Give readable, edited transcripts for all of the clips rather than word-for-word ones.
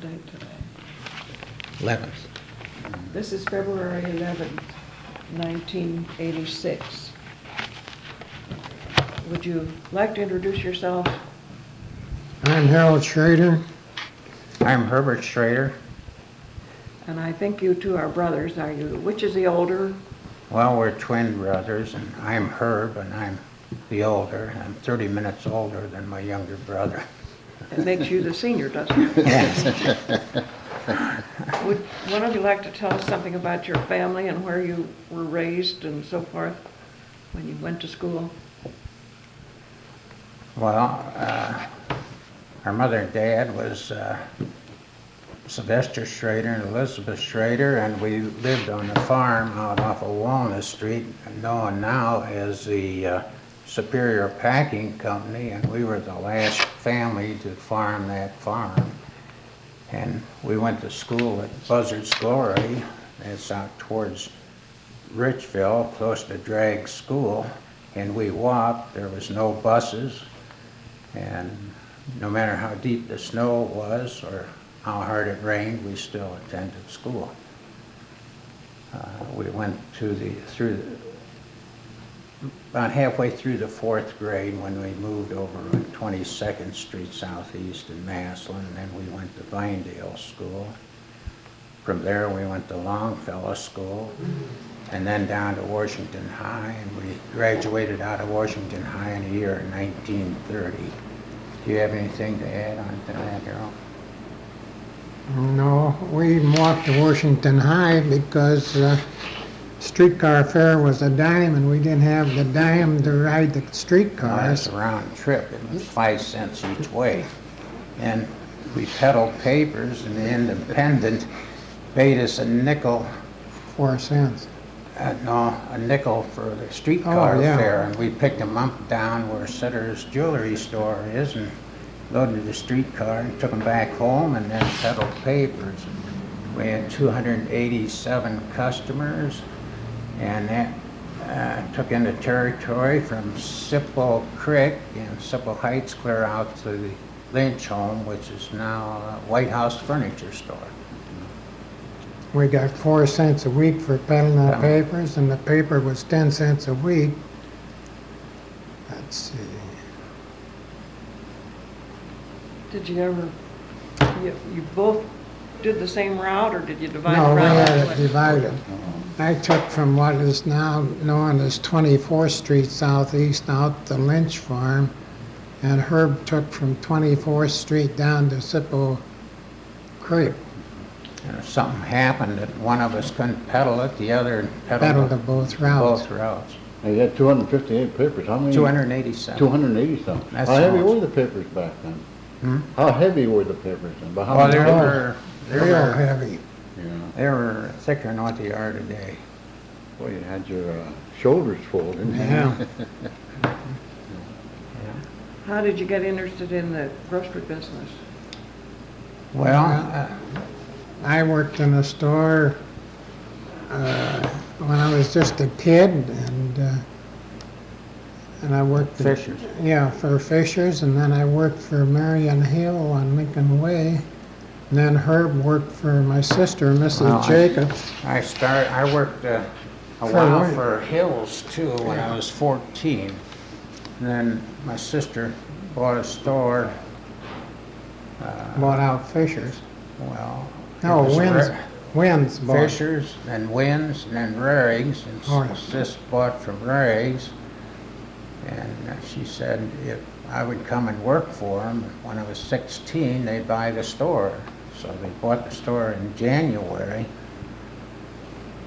date today? 11th. This is February 11th, 1986. Would you like to introduce yourself? I'm Harold Schrader. I'm Herbert Schrader. And I think you two are brothers, are you? Which is the older? Well, we're twin brothers, and I'm Herb, and I'm the older. I'm 30 minutes older than my younger brother. It makes you the senior, doesn't it? Yes. Would one of you like to tell us something about your family and where you were raised and so forth when you went to school? Well, our mother and dad was Sylvester Schrader and Elizabeth Schrader, and we lived on a farm out off of Walnut Street, known now as the Superior Packing Company, and we were the last family to farm that farm. And we went to school at Buzzard's Glory. It's out towards Richville, close to Dragg School, and we walked. There was no buses, and no matter how deep the snow was or how hard it rained, we still attended school. We went about halfway through the 4th grade when we moved over on 22nd Street Southeast in Massillon, and then we went to Vinedale School. From there we went to Longfellow School, and then down to Washington High, and we graduated out of Washington High in the year 1930. Do you have anything to add on to that, Harold? No, we walked to Washington High because streetcar fare was a dime and we didn't have the dime to ride the It's streetcars. a round trip. It was 5 cents each way. And we peddled papers, and the Independent paid us a nickel, 4 cents. a nickel for the streetcar Oh, yeah. fare. And we picked them up down where Sitter's jewelry store is and loaded the streetcar and took them back home and then peddled papers. We had 287 customers, and that took into territory from Sipple Creek and Sipple Heights clear out to the Lynch home, which is now a White House Furniture Store. We got 4 cents a week for peddling the Yeah. papers, and the paper was 10 cents a week. Let's see. Did you ever, you both did the same route, or did you divide No, the we route? had it divided. I took from what is now known as 24th Street Southeast out to Lynch Farm, and Herb took from 24th Street down to Sipple Creek. And if something happened that one of us couldn't peddle it, the other Pedaled to both routes. both routes. Now, you had 258 papers. How many? 287. 280 something. That's How heavy so much. were the papers back then? Hmm? How heavy were the papers then? About how Well, many they pounds? Real heavy. Yeah. they were thicker than what they are today. Boy, you had your shoulders full, didn't you? Yeah. How did you get interested in the grocery business? Well, I worked in a store when I was just a kid, and I worked at, Fisher's. yeah, for Fisher's, and then I worked for Marion Hill on Lincoln Way. And then Herb worked for my sister, Mrs. Well, Jacobs. I worked a For while what? for Hills too when I was 14. And then my sister bought a store. Bought out Fisher's. Well, it No, was Wynn's bought. Fisher's, then Wynn's, and then Rarig's, and Oh, yeah. sis bought from Rarig's. And she said if I would come and work for them, when I was 16, they'd buy the store. So they bought the store in January,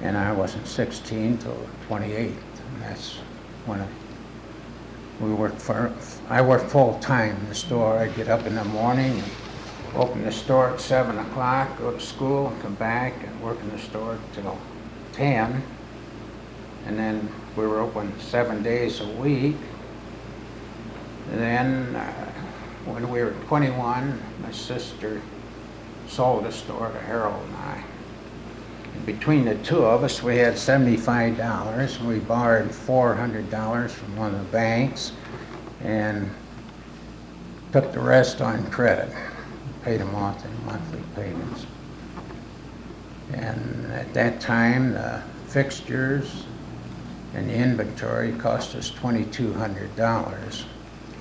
and I wasn't 16 till 28. And that's when I worked full time in the store. I'd get up in the morning and open the store at 7 o'clock, go to school, and come back and work in the store till 10. And then we were open 7 days a week. And then when we were 21, my sister sold the store to Harold and I. And between the two of us, we had $75. We borrowed $400 from one of the banks and took the rest on credit. paid them off in monthly payments. And at that time, the fixtures and the inventory cost us $2,200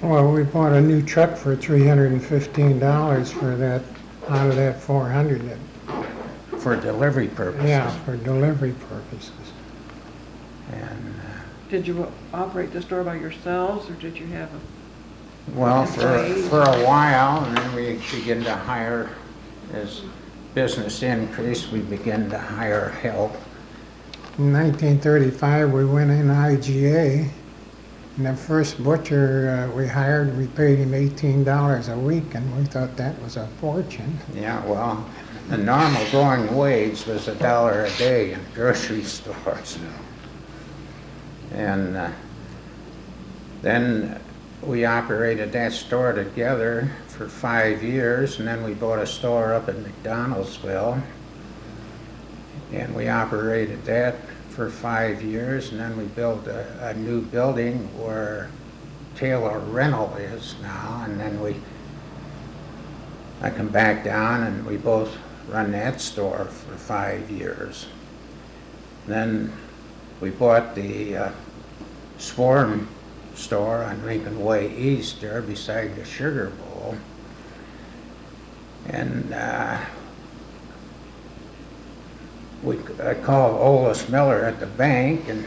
Well, we bought a new truck for $315 for that, out of that 400. for delivery purposes. Yeah, for delivery purposes. And, Did you operate the store by yourselves, or did you have a, well, Employees. for a while, and then we began to hire, as business increased, we began to hire help. In 1935, we went in IGA, and the first butcher we hired, we paid him $18 a week, and we thought that was a fortune. Yeah, well, the normal going wage was $1 a day in grocery stores. And then we operated that store together for 5 years, and then we bought a store up in McDonaldsville. And we operated that for 5 years, and then we built a new building where Taylor Rental is now, and then I come back down and we both run that store for 5 years. Then we bought the Swarm store on Lincoln Way East there beside the Sugar Bowl. And I called Olis Miller at the bank and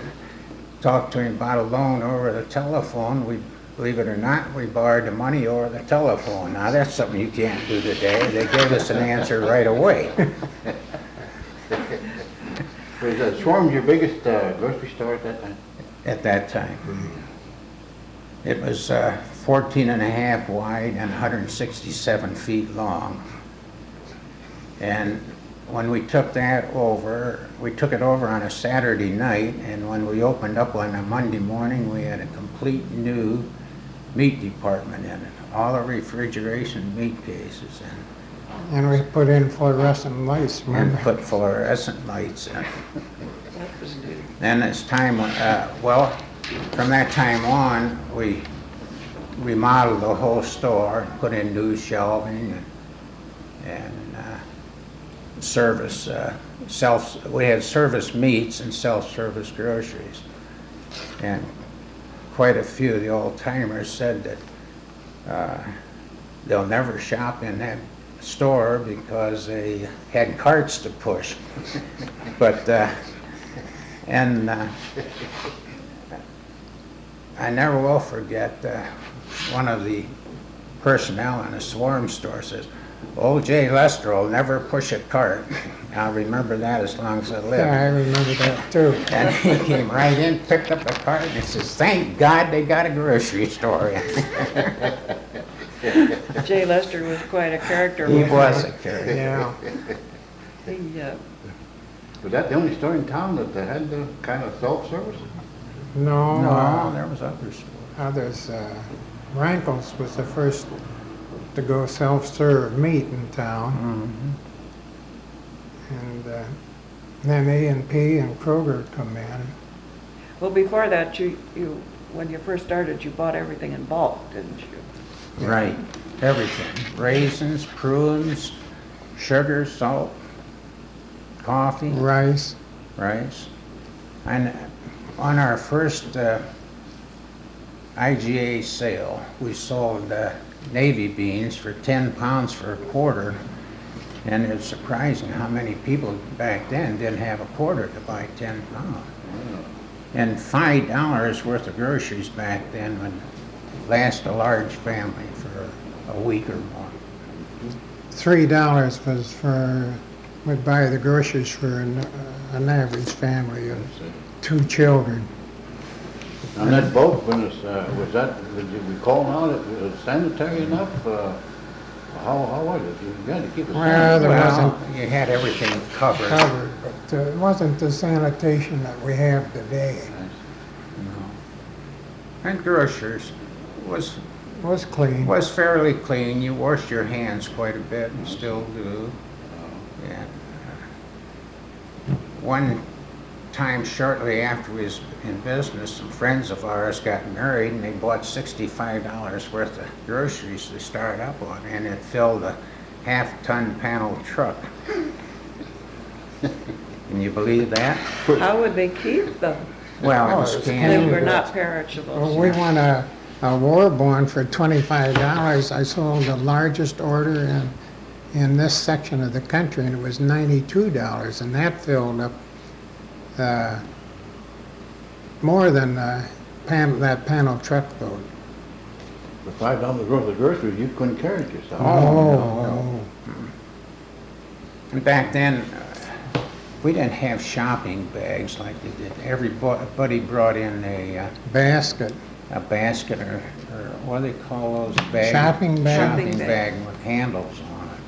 talked to him about a loan over the telephone. Believe it or not, we borrowed the money over the telephone. Now that's something you can't do today. They gave us an answer right away. Was Swarm's your biggest grocery store at that time? At that time. It was 14 and a half wide and 167 feet long. And when we took that over, we took it over on a Saturday night, and when we opened up on a Monday morning, we had a complete new meat department in it. All the refrigeration meat cases And we put in fluorescent lights, and remember? put fluorescent lights in. that was new? Then as time, well, from that time on, we remodeled the whole store, put in new shelving and service, we had service meats and self-service groceries. And quite a few of the old timers said that they'll never shop in that store because they had carts to push. But, I never will forget, one of the personnel in a Swarm store says, "Old Jay Lester will never push a cart." I'll remember that as long as I live. Yeah, I remember that too. And he came right in, picked up the cart, and he says, "Thank God they got a grocery store." Jay Lester was quite a character. He wasn't was a character. Yeah. He, Was that the only store in town that had the kind of self-service? No, No, there was other stores. others, Rankel's was the first to go self-serve meat in town. Mhm. And then A&P and Kroger come in. well, before that, when you first started, you bought everything in bulk, didn't you? Right, everything. Raisins, prunes, sugar, salt, coffee, Rice. rice. And on our first IGA sale, we sold navy beans for 10 pounds for a quarter. And it's surprising how many people back then didn't have a quarter to buy 10 pounds. And $5 worth of groceries back then would last a large family for a week or more. $3 was would buy the groceries for an average family of 2 children. And that bulk business, was that, did we call now that it was sanitary enough? How was it? You had to keep it Well, sanitary. there Well, wasn't you had everything covered. covered, but it wasn't the sanitation that we have today. And grocers was It was clean. fairly clean. You washed your hands quite a bit and still do. And one time shortly after we was in business, some friends of ours got married and they bought $65 worth of groceries to start up on, and it filled a half-ton panel truck. Can you believe that? How would they keep them? Well, it Oh, was it's They canned. were not Well, perishables. we won a Warborn for $25. I sold the largest order in this section of the country, and it was $92, and that filled up more than that panel truckload. For $5 worth of groceries, you couldn't carry it yourself. Oh, And back then, we didn't have shopping bags like they did. Everybody brought in a basket. basket or what do they call those bags? Shopping bag. Shopping Shopping bag bag. with handles on it,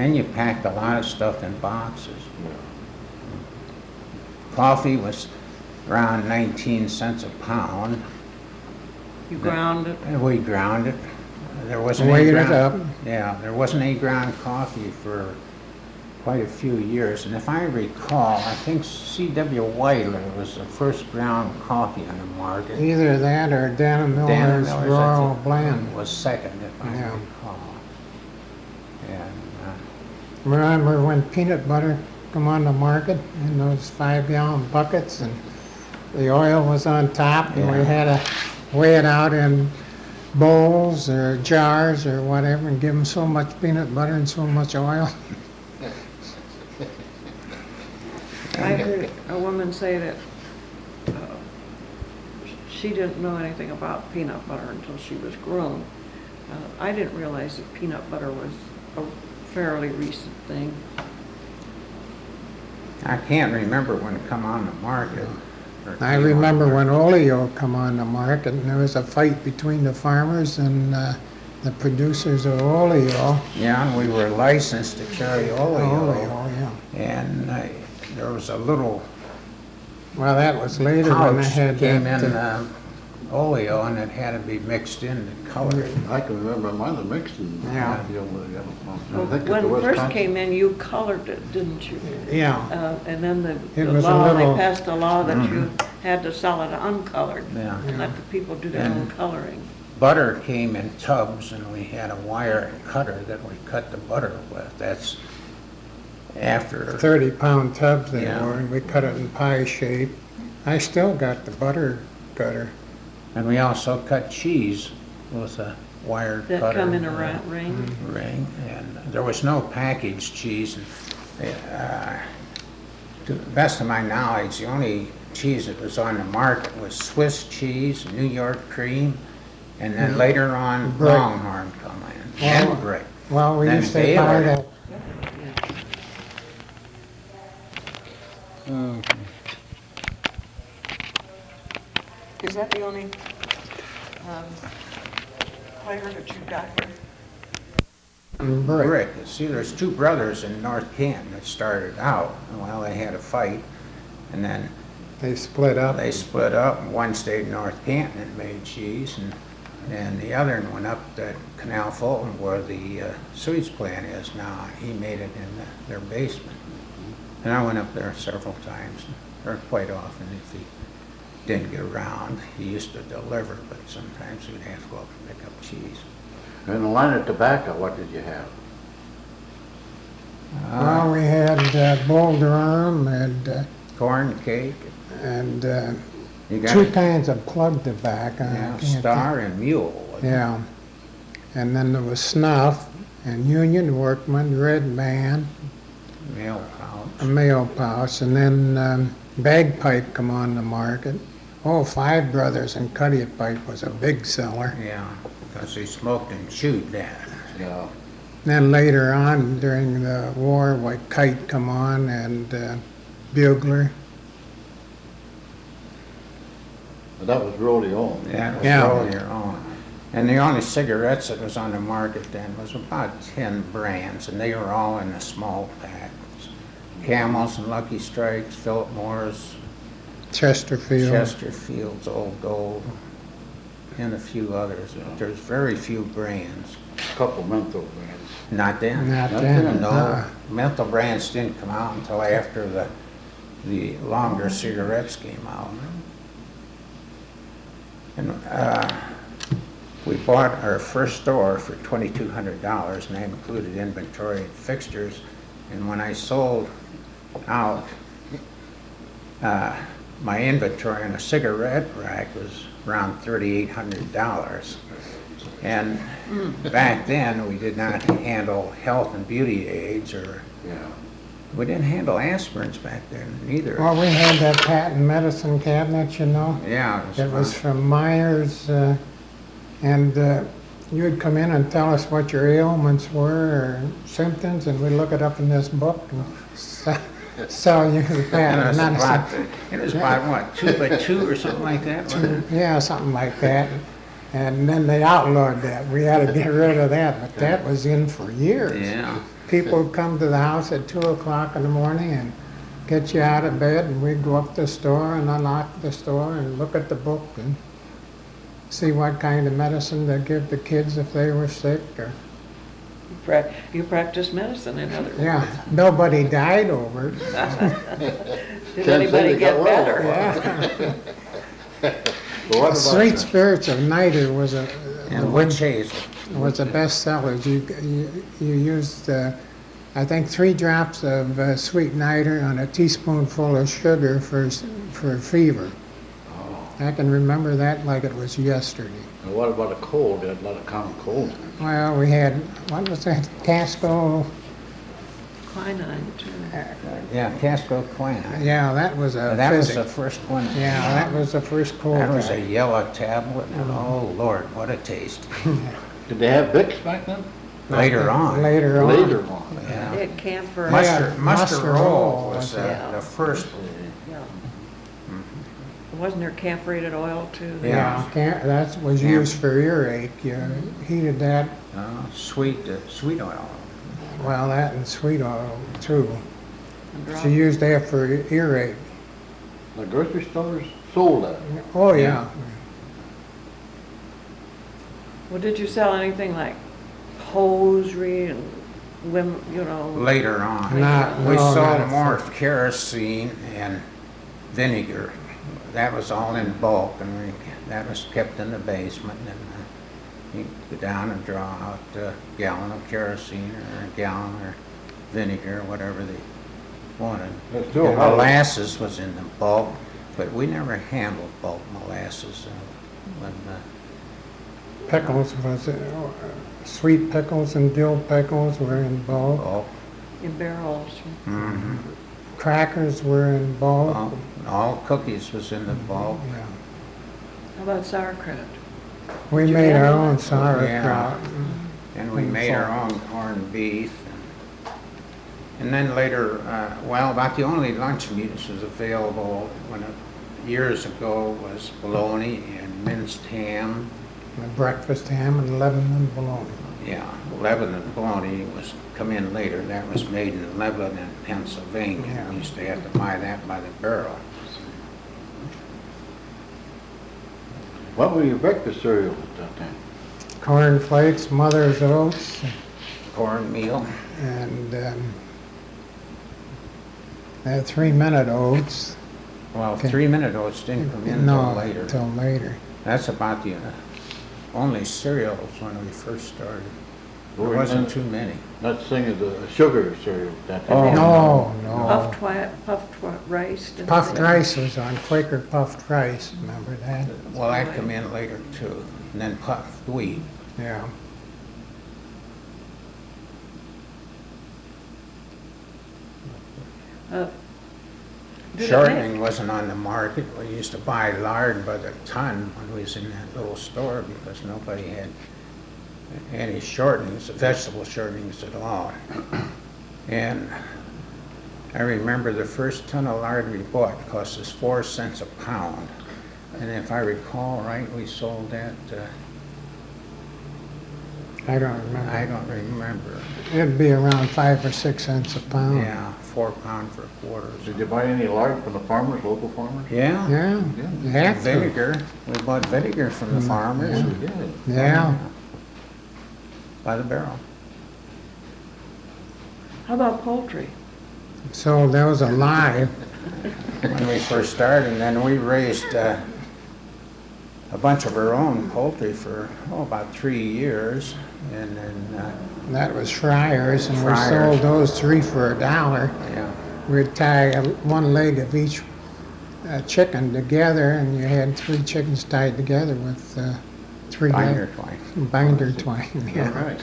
And you packed a lot of stuff in boxes. Coffee was around 19 cents a pound. You ground it. And we ground it. There wasn't Weighed any it ground. up. Yeah, there wasn't any ground coffee for quite a few years. And if I recall, I think C.W. Weiler was the first ground coffee on the market. Either that or Dana Dan Miller's Miller's, I Royal think, Blend. was second, if I Yeah. recall. And Remember when peanut butter come on the market in those 5-gallon buckets, and the oil was on top, and we Yeah. had to weigh it out in bowls or jars or whatever, and give them so much peanut butter and so much oil. I heard a woman say that she didn't know anything about peanut butter until she was grown. I didn't realize that peanut butter was a fairly recent thing. I can't remember when it come on the market. or I came on remember the when Oleo come on the market, and there was a fight between the farmers and the producers of Oleo. Yeah, and we were licensed to carry oleo. Oleo, yeah. And there was a little Well, that was later when they pouch had that came that, in oleo, and it had to be mixed in to color it. I can remember mine was mixed in. Yeah. Well, when it first came in, you colored it, didn't you? yeah. And then It the was a law, they little- passed a law that you had to sell it uncolored. Yeah. Let the people do their own coloring. Butter came in tubs, and we had a wire cutter that we cut the butter with. That's after, 30-pound tubs they Yeah. were, and we cut it in pie shape. I still got the butter cutter. and we also cut cheese with a wire cutter. That come in a ring. Ring, and there was no packaged cheese. To the best of my knowledge, the only cheese that was on the market was Swiss cheese, New York cream, and then later on Brick. Longhorn come in, Well, and Brick. Well, we Then used to buy Baylor. that. Is that the only flavor that you got here? Brick. Brick. See, there's two brothers in North Canton that started out. Well, they had a fight, and then They split up. they split up. One stayed in North Canton and made cheese, and the other one went up to Canal Fulton where the sewage plant is now. He made it in their basement. And I went up there several times, or quite often if he didn't get around. He used to deliver, but sometimes we'd have to go up and pick up cheese. And the line of tobacco, what did you have? Well, we had Boulder Arm Corn cake, and you got two kinds of plug tobacco. I yeah, can't think- Star and Mule. Yeah. And then there was Snuff and Union Workman, Red Band, Mail a pouch. mail pouch, and then Bagpipe come on the market. Oh, Five Brothers and Cuddy Pipe was a big seller. Yeah, because they smoked and chewed that. Yeah. Then later on during the war, like Kite come on and Bugler. But that was rodeo. That was Yeah. roll your own. And the only cigarettes that was on the market then was about 10 brands, and they were all in the small packs. Camels and Lucky Strikes, Philip Morris, Chesterfield. Chesterfield's, Old Gold, and a few others. There's very few brands. Couple menthol brands. Not then. Not Not then. then, No, menthol brands didn't come out until after the longer cigarettes came out. And We bought our first store for $2,200, and that included inventory and fixtures. And when I sold out, my inventory on a cigarette rack was around $3,800. And back then, we did not handle health and beauty aids, or Yeah. we didn't handle aspirins back then either. Well, we had that patent medicine cabinet, you know. Yeah, It was from Myers, and you'd come in and tell us what your ailments were or symptoms, and we'd look it up in this book and sell you the And patent medicine. it was about what, 2 by 2 or something like that, wasn't it? Yeah, something like that. And then they outlawed that. We had to get rid of that, but that was in for years. Yeah. People would come to the house at 2 o'clock in the morning and get you out of bed, and we'd go up to the store and unlock the store and look at the book and see what kind of medicine to give the kids if they were sick. Or You practice medicine, in other words. yeah, nobody died over it. Did Can't say anybody they get got well. better? Yeah. Well, what about Sweet that? Spirits of Nitre was And witch hazel. was a bestseller. You used, I think, 3 drops of sweet nitre on a teaspoonful of sugar for fever. I can remember that like it was yesterday. And what about a cold? They had a lot of common colds. Well, we had, what was that, Casco? Quinine, too. Yeah, Casco quinine. Yeah, that was a That was physic. the first one. Yeah, that was the first cold. That was a guy. yellow tablet, and oh Lord, what a taste. Did they have Vicks back then? Later on. Later on. Later on. They Yeah. had camphor. Mustard- Mustard mustard roll roll was was it. the first. Yeah. Wasn't there camphorated oil, too? Yeah. That was Yeah. used for earache. You heated that, Sweet oil. well, that and sweet oil too. And drop- She used that for earache. The grocery stores sold that. Oh, yeah. Well, did you sell anything like hosiery and Later on. Not- We no, sold not- more kerosene and vinegar. That was all in bulk, and that was kept in the basement. And you go down and draw out a gallon of kerosene or a gallon or vinegar, or whatever they wanted. That's still And hot. molasses was in the bulk, but we never handled bulk molasses. When Pickles was, sweet pickles and dill pickles were in bulk. bulk, in barrels. Crackers were in bulk. all cookies was in the bulk. Yeah. How about sauerkraut? We Did you made our handle own that? sauerkraut. And we made our own corned beef. And then later, about the only lunch meat that was available years ago was bologna and minced ham. Breakfast ham and Lebanon bologna. Yeah, Lebanon bologna was come in later. That was made in Lebanon, Pennsylvania. Yeah. We used to have to buy that by the barrel. What were your breakfast cereals at that time? Corn flakes, Mother's Oats, Cornmeal. and they had 3-minute oats. Well, Okay. 3-minute oats didn't come in No, until later. till later. That's about the only cereals when we first started. There Were wasn't none- too many. Not saying of the sugar cereal at that Oh, time. No, Puffed rice. didn't Puffed they? rice was on Quaker puffed rice, remember that? Well, that come in later too. And then puffed wheat. Yeah. Uh, did it Shortening wasn't on the market. We used to buy lard by the ton when we was in that little store because nobody had any shortenings, vegetable shortenings at all. And I remember the first ton of lard we bought cost us 4 cents a pound. And if I recall right, we sold that, I don't remember. I don't remember. It'd be around 5 or 6 cents a pound. Yeah, 4 pound for a quarter. Did you buy any lard from the farmers, local farmers? Yeah. Yeah, you have to. Vinegar. We bought vinegar from the farmers. Yes, we did. Yeah. By the barrel. How about poultry? So that was a lie. When we first started, and then we raised a bunch of our own poultry for, about 3 years. And then, That was Friars, and we Friars. sold those 3 for $1. yeah, We'd tie one leg of each chicken together, and you had 3 chickens tied together with 3 binder twine. binder twine. Yeah. Right.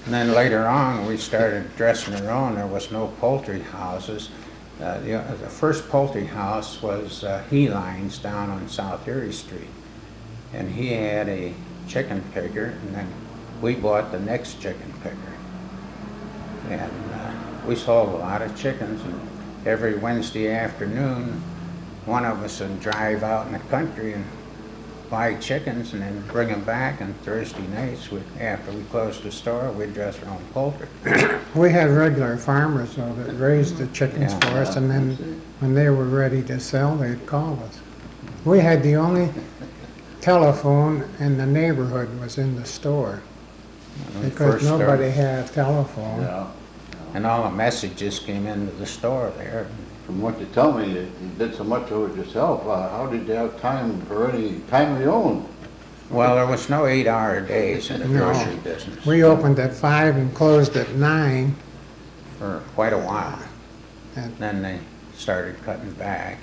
And then later on, we started dressing our own. There was no poultry houses. The first poultry house was Heline's down on South Erie Street. And he had a chicken picker, and then we bought the next chicken picker. And we sold a lot of chickens, and every Wednesday afternoon, one of us would drive out in the country and buy chickens and then bring them back, and Thursday nights, after we closed the store, we'd dress our own poultry. We had regular farmers though that raised the chickens Yeah. for us, and then when they were ready to sell, they'd call us. We had the only telephone in the neighborhood was in the store, When we because first started. nobody had a telephone. Yeah. And all the messages came into the store there. From what you tell me, you did so much of it yourself. How did you have time for any time of your own? Well, there was no 8-hour days in the No. grocery business We opened at 5 and closed at 9. for quite a while. And- Then they started cutting back.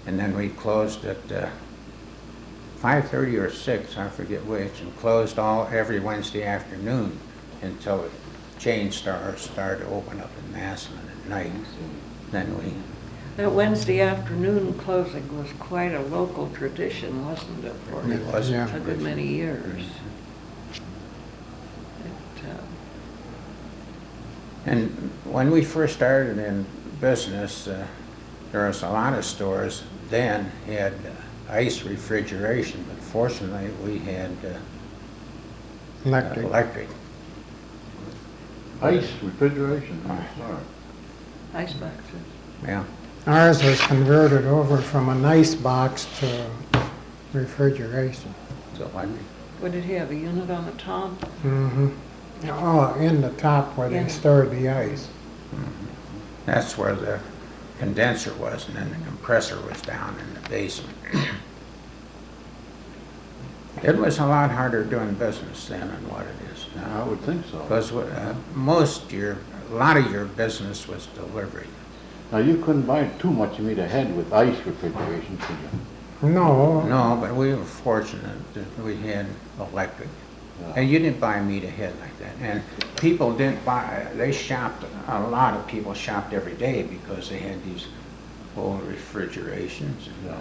And then we closed at 5:30 or 6, I forget which, and closed every Wednesday afternoon until the chain stores started to open up in Massillon at night. Then That Wednesday afternoon closing was quite a local tradition, wasn't it, for It was. Yeah. a good many years? And when we first started in business, there was a lot of stores then had ice refrigeration, but fortunately we had Electric. electric. Ice, refrigeration, Right. sorry. Ice boxes. Yeah, Ours was converted over from an ice box to refrigeration. so electric. Would it have a unit on the top? Mm-hmm. Oh, in the top where Yeah. they stored the ice. That's where the condenser was, and then the compressor was down in the basement. It was a lot harder doing business then than what it is I now. would think so. Because a lot of your business was delivery. Now, you couldn't buy too much meat ahead with ice refrigeration, could you? No, No, but we were fortunate that we had electric. Yeah. And you didn't buy meat ahead like that. And people didn't buy, they shopped, a lot of people shopped every day because they had these old refrigerations. Yeah.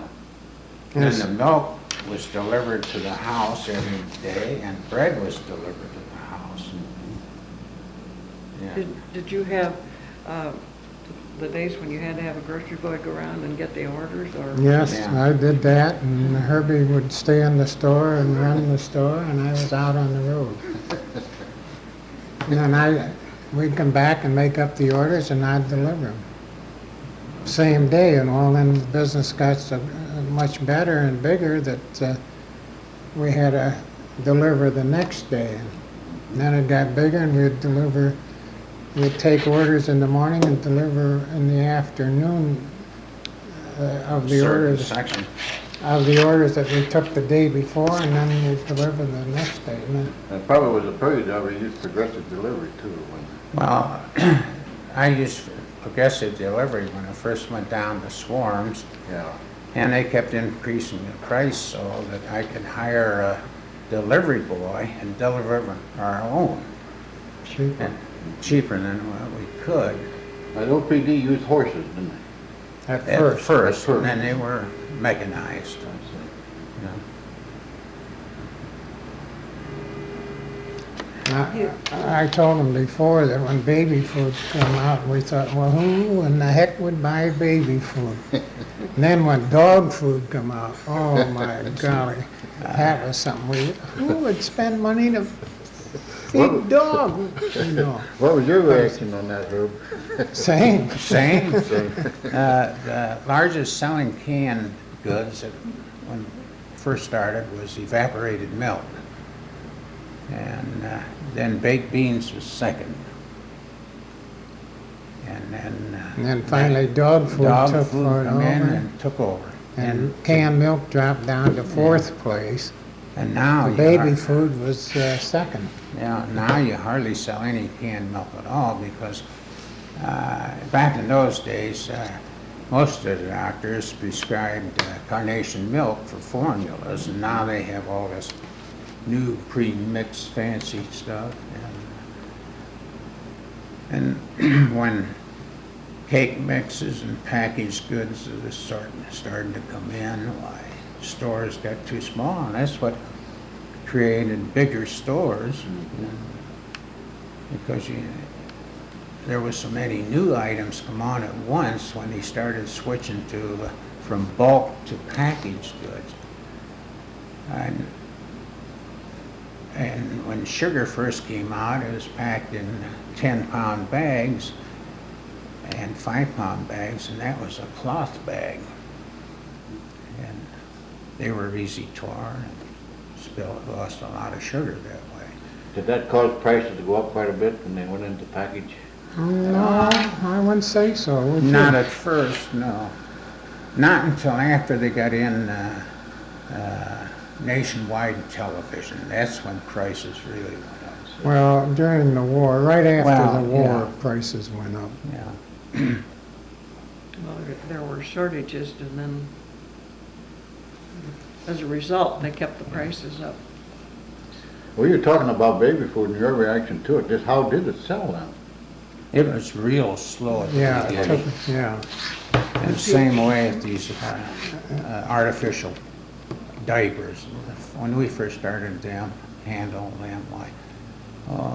And Yes. then the milk was delivered to the house every day, and bread was delivered to the house. Yeah. Did you have the days when you had to have a grocery boy go around and get the orders, or? yes, Yeah. I did that, and Herbie would stay in the store and run the store, and I was out on the road. And then we'd come back and make up the orders, and I'd deliver them. Same day, and all then the business got so much better and bigger that we had to deliver the next day. And then it got bigger, and we'd take orders in the morning and deliver in the afternoon of the Certain orders section. that we took the day before, and then we'd deliver the next day. And then, That probably was a period that we used progressive delivery too. Well, I used progressive delivery when I first went down to Swarms, Yeah. and they kept increasing the price so that I could hire a delivery boy and deliver our own, cheap. and cheaper than what we could Now, the OPD used horses, didn't they? At at first. first, At and then first. they were mechanized. you know. I told them before that when baby food come out, we thought, well, who in the heck would buy baby food? And then when dog food come out, oh my golly, that was something. Who would spend money to feed dog? You know, What was your reaction on that, Herb? same. Same. The largest selling canned goods that when first started was evaporated milk. And then baked beans was second. And then And then finally dog food dog took food for it come in over. and took over. And canned milk dropped down to fourth place. And now The baby food was second. Yeah, now you hardly sell any canned milk at all because back in those days, most of the doctors prescribed carnation milk for formulas, and now they have all this new pre-mixed fancy stuff. And when cake mixes and packaged goods are starting to come in, why stores got too small, and that's what created bigger stores because there was so many new items come on at once when they started switching to from bulk to packaged goods. And when sugar first came out, it was packed in 10-pound bags and 5-pound bags, and that was a cloth bag. And they were easy torn and lost a lot of sugar that way. Did that cause prices to go up quite a bit when they went into package? No, I wouldn't say so. Would you? Not at first, no. Not until after they got in nationwide television. That's when prices really went up. Well, during the war, right after Well, the war, yeah. prices went up. Yeah. Well, there were shortages, and then as a result, they kept the prices up. Well, you're talking about baby food and your reaction to it. Just how did it sell then? It was real slow at the Yeah, it beginning. took, yeah. And the same way with these artificial diapers. When we first started them, handle them,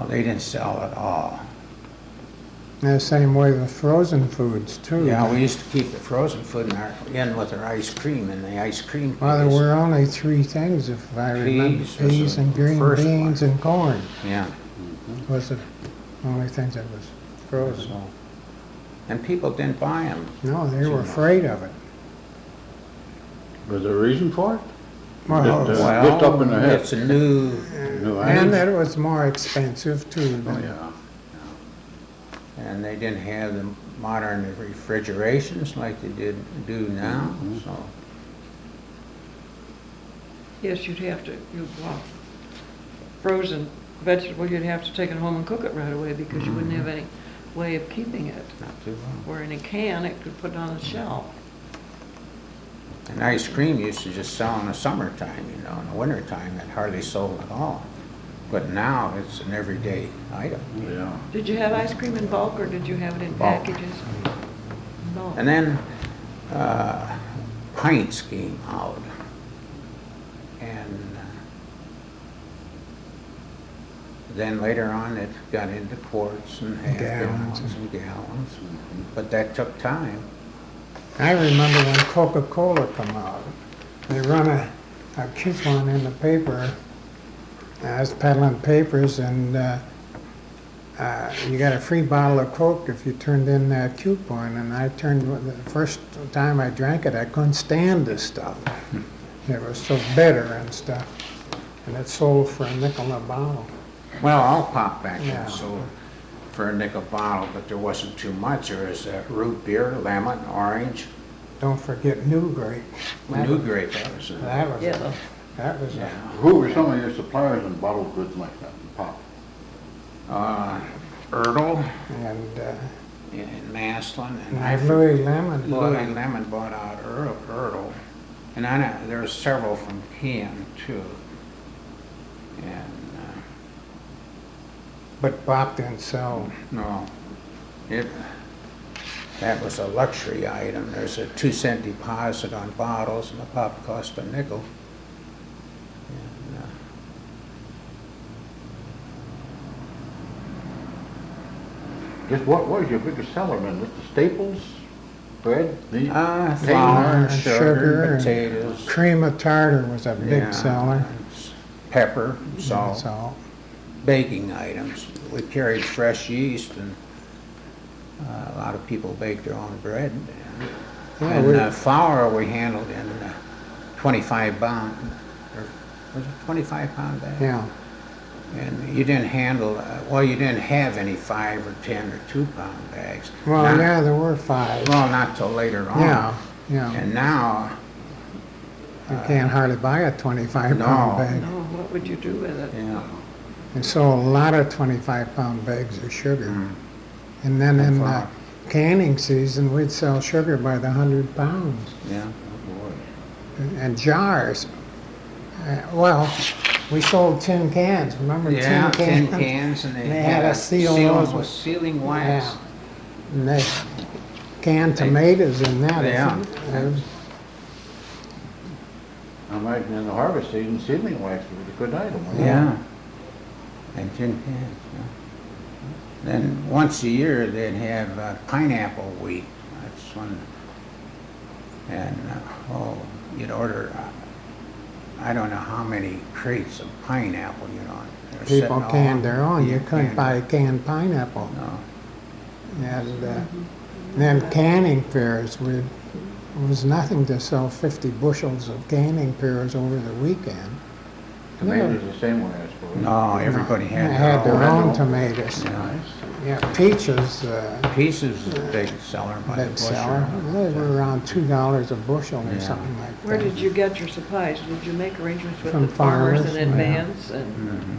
they didn't sell at all. And the same way with frozen foods too. Yeah, we used to keep the frozen food in with our ice cream in the ice cream Well, there case. were only three things, if I remember. Peas was Peas and the green first beans one. and corn Yeah. was the only things that was frozen. So, and people didn't buy them. No, they were afraid of it. Was there a reason for it? Well, Just, just up in the head. It's a new, New and items? it was more expensive too. Oh, than- yeah. and they didn't have the modern refrigerations like they do now, so. Yes, you'd have to, frozen vegetable, you'd have to take it home and cook it right away because you wouldn't have any way of keeping it. Not too long. Where in a can, it could put on a shelf. And ice cream used to just sell in the summertime, in the wintertime, it hardly sold at all. But now it's an everyday item. Yeah. Did you have ice cream in bulk, or did you have it in Bulk. packages? No. And then pints came out. And then later on it got into quarts and half Gallons. gallons and gallons. But that took time. I remember when Coca-Cola come out. They run a coupon in the paper. I was peddling papers, and you got a free bottle of Coke if you turned in that coupon. And the first time I drank it, I couldn't stand this stuff. It was so bitter and stuff. And it sold for a nickel a bottle. Well, I'll pop back Yeah. in so for a nickel bottle, but there wasn't too much. There was root beer, lemon, orange, Don't forget New Grape. new grape. That was That was Yeah. that was yeah. Who were some of your suppliers in bottled goods like that, pop? Ertl and in Massillon, and Louis Lemon. Louis Lemon bought out Ertl, and I know there's several from Kane too. And But Bob didn't sell. no, that was a luxury item. There's a 2-cent deposit on bottles, and the pop cost a nickel. And, Just what was your biggest seller then? Just the staples, bread, meat? flour, and sugar, and potatoes. Cream of tartar was a big Yeah, seller. Pepper, salt, Salt. baking items. We carried fresh yeast, and a lot of people baked their own bread. Yeah, And flour we handled in 25-pound, or was it 25-pound bag? Yeah. And you didn't handle, you didn't have any 5 or 10 or 2-pound bags. Well, Not- yeah, there were 5. Well, not till later on. Yeah, yeah. And now, You can't hardly buy a 25-pound No. bag. No, what would you do with it? Yeah. And sold a lot of 25-pound bags of sugar. Mm. And then in flour. canning season, we'd sell sugar by the 100 pounds. Yeah. And jars. Well, we sold tin cans. Remember Yeah, tin tin cans? cans, and they They had had a a seal seal those with with- sealing wax. Yeah. And they canned tomatoes in that. Yeah. I imagine in the harvest season, sealing wax was a good item. wasn't it? Yeah. And tin cans, yeah. Then once a year, they'd have pineapple week. That's when, and, you'd order, I don't know how many crates of pineapple, you know. They're sitting People all- canned their own. You Yeah, couldn't canned. buy canned pineapple. No. And then canning fairs, it was nothing to sell 50 bushels of canning pears over the weekend. Tomatoes the same way, I suppose. No, everybody They had had their own own. tomatoes. Yeah. Yeah, peaches, Pieces is a big seller by the big bushel. seller. They were around $2 a bushel or Yeah. something like that. Where did you get your supplies? Did you make arrangements with From the farmers farmers, in yeah. advance? And Mhm.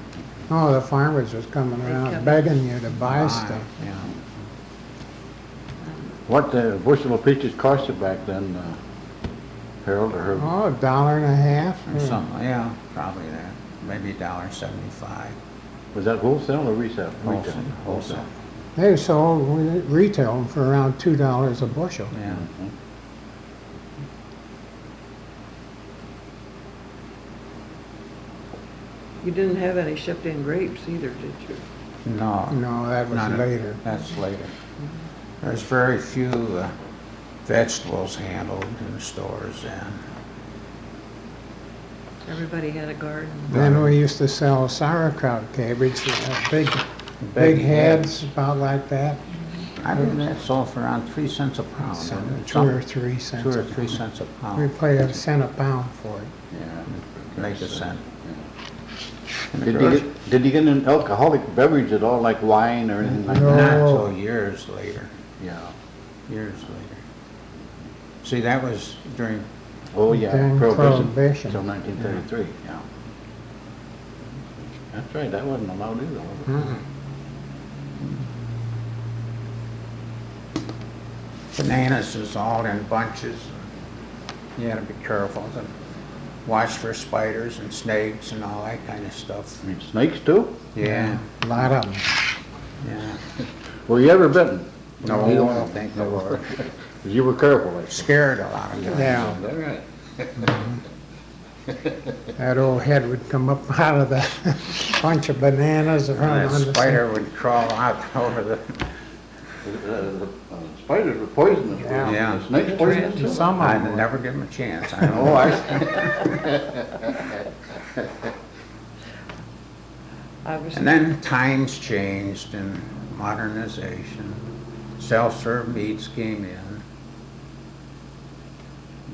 Oh, the farmers was coming They around come- begging you to buy Buy, stuff. yeah. What bushel of peaches cost you back then, Harold or Herbert? Oh, $1.50. Or something, yeah, probably that. Maybe $1.75. Was that wholesale or resale? Wholesale. Wholesale. They sold, retail them for around $2 a bushel. Yeah. Mhm. you didn't have any shipped in grapes either, did you? No. No, that was None of- later. That's later. There's very few vegetables handled in the stores then. Everybody had a garden. Then we used to sell sauerkraut cabbage, big heads, about like that, I believe that sold for around 3 cents a pound. so wasn't it? 2 or Something- 3 cents. 2 or a 3 pound. cents a We pound. paid a cent a pound for it. Yeah. Make a cent. And the Did grocery- you get an alcoholic beverage at all, like wine or anything like No. that? Not until years later. Yeah. Years later. See, that was during, Oh, yeah, During Prohibition. Prohibition. Till 1933, yeah. That's right, that wasn't allowed either, was it? Mm-mm. bananas is all in bunches. You had to be careful to watch for spiders and snakes and all that kind of stuff. I mean, snakes too? Yeah, A lot of them. yeah. Were you ever bitten? No, You I don't think they were. You were careful, I see. Scared a lot of guys. Yeah. Is that right? That old head would come up out of the bunch of bananas And around that on the spider would crawl out over the, The spiders were poisonous. were they? Yeah. The snakes poisonous too? Some of I'd them. never give them a chance. I don't Oh, know. I was, And then times changed and modernization. Self-serve meats came in.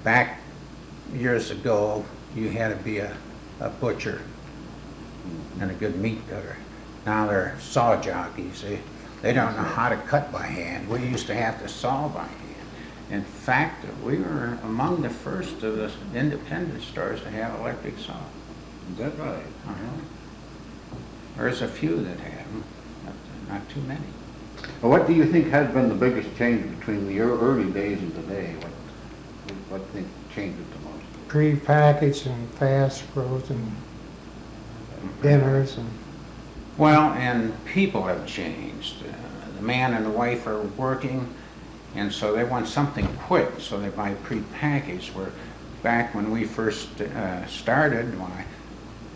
Back years ago, you had to be a butcher and a good meat cutter. Now they're saw jockeys. They don't know how to cut by hand. We used to have to saw by hand. In fact, we were among the first of the independent stores to have electric saw. Is that right? There's a few that have them, but not too many. Well, what do you think has been the biggest change between the early days and today? What do you think changed it the most? Pre-packaged and fast frozen dinners and Well, and people have changed. The man and the wife are working, and so they want something quick, so they buy pre-packaged. Where back when we first started, why,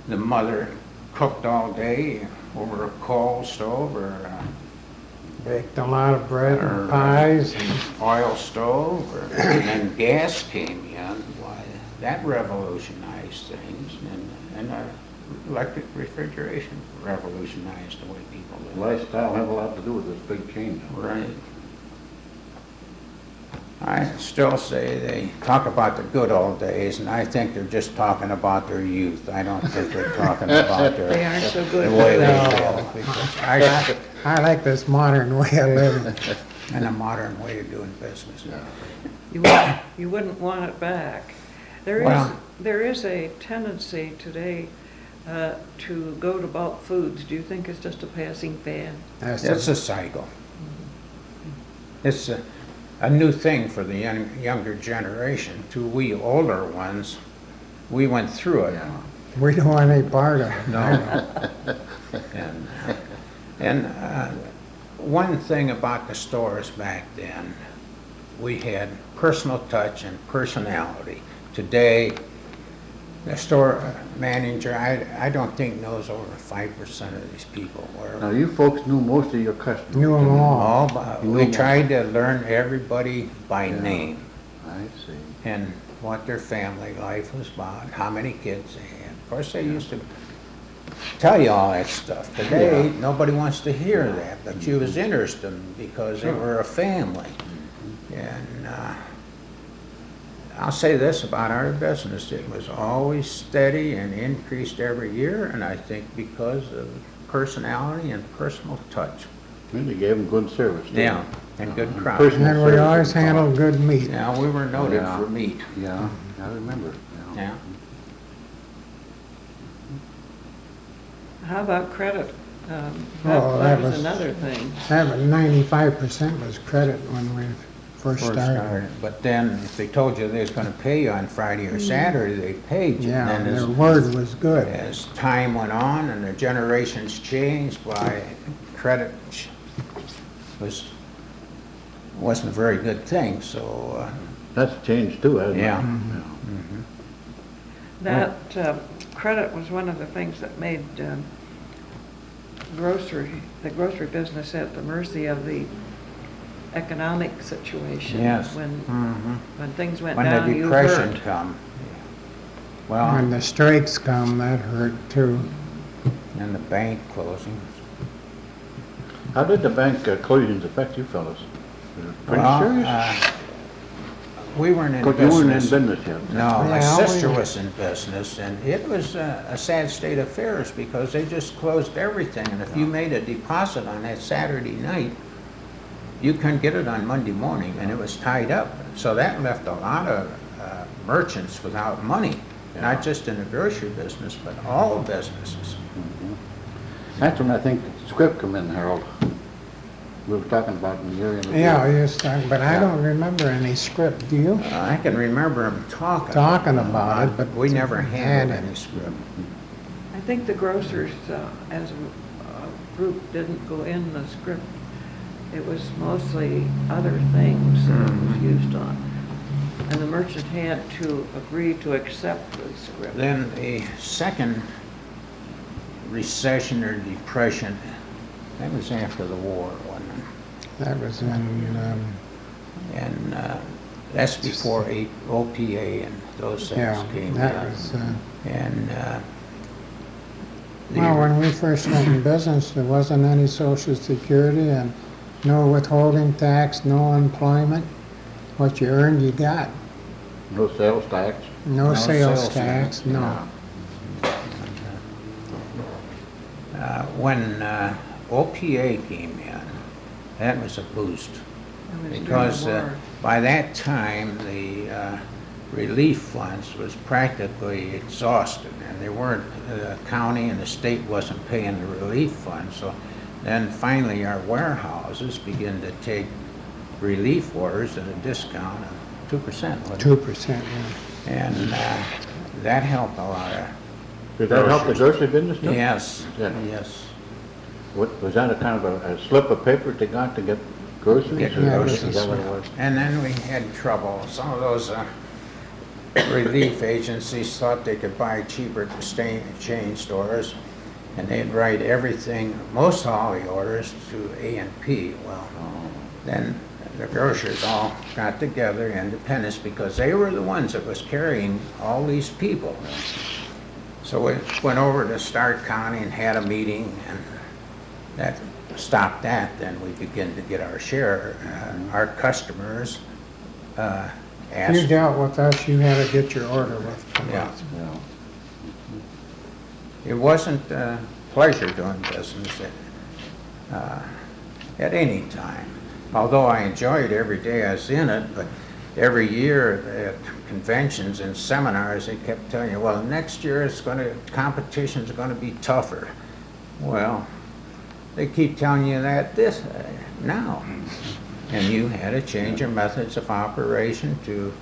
the mother cooked all day over a coal stove or baked a lot of bread Or, and pies. oil stove, and then gas came in. Why, that revolutionized things, and electric refrigeration revolutionized the way people live. Lifestyle had a lot to do with this big change. Right. I still say they talk about the good old days, and I think they're just talking about their youth. I don't think they're talking about they their, aren't so the good. way they No. live. Because I like this modern way of living. and a modern way of doing business. You wouldn't want it back. Well- There is a tendency today to go to bulk foods. Do you think it's just a passing fad? That's It's a cycle. It's a new thing for the younger generation. To we older ones, we went through it. we don't want any part of it. No. And one thing about the stores back then, we had personal touch and personality. Today, the store manager, I don't think knows over 5% of these people. Now, you folks knew most of your customers. Knew 'em all. We tried to learn everybody by name I see. and what their family life was about, how many kids they had. Of course, they used to tell you all that stuff. Today, nobody wants to hear that, but you was interested because they were a family. And I'll say this about our business, it was always steady and increased every year, and I think because of personality and personal touch. And they gave them good service, too. Yeah, and good crowd. Personal And we service always is handled good meat. Yeah, we were noted Yeah. for meat. Yeah, I remember. Yeah. How about credit? Oh, That that was was- another thing. That was 95% was credit when we first started. But then if they told you they was gonna pay you on Friday or Saturday, they paid you. Yeah, And then their as- word was good. As time went on and the generations changed, why credit wasn't a very good thing, so, That's changed too, hasn't it? yeah. That credit was one of the things that made the grocery business at the mercy of the economic situation. Yes. When things went When the down, you depression hurt. come, When well, the strikes come, that hurt too. and the bank closing. How did the bank closings affect you fellas? Was it pretty Well, serious? We weren't in Because you weren't in business. business yet. No, my Yeah, sister we- was in business, and it was a sad state of affairs because they just closed everything. And if you made a deposit on that Saturday night, you couldn't get it on Monday morning, and it was tied up. So that left a lot of merchants without money, not just in the grocery business, but all businesses. That's when I think the script come in, Harold. We were talking about in the area. Yeah, you talking, but I Yeah. don't remember any script, do you? I can remember them talking. Talking about it, but we never had had it. any script. I think the grocers, as a group, didn't go in the script. It was mostly other things that it was used on. And the merchant had to agree to accept the script. Then the second recession or depression, that was after the war, wasn't it? That was in, And that's before OPA and those things yeah, came that in. was, And well, when we first went in business, there wasn't any social security and no withholding tax, no employment. What you earned, you got. No sales tax. No sales sales tax, tax, no. when OPA came in, that was a boost. It was during Because the war. by that time, the relief funds was practically exhausted, and they weren't, the county and the state wasn't paying the relief funds. So then finally, our warehouses began to take relief orders at a discount of 2%. wasn't it? 2%, yeah. And that helped a lot of. Did that help the grocery business too? Yes, Yeah. yes. What, was that a kind of a slip of paper they got to get groceries? Get or groceries. Is that what it was? And then we had trouble. Some of those relief agencies thought they could buy cheaper at the chain stores, and they'd write everything, most all the orders to A&P. Well, then the grocers all got together, independents, because they were the ones that was carrying all these people. So we went over to Stark County and had a meeting, and that stopped that. Then we began to get our share. Our customers If you asked. dealt with us, you had to get your order with from Yeah. us. Yeah. It wasn't a pleasure doing business at any time. Although I enjoyed every day I was in it, but every year at conventions and seminars, they kept telling you, well, next year competition's gonna be tougher. Well, they keep telling you that now. And you had to change your methods of operation to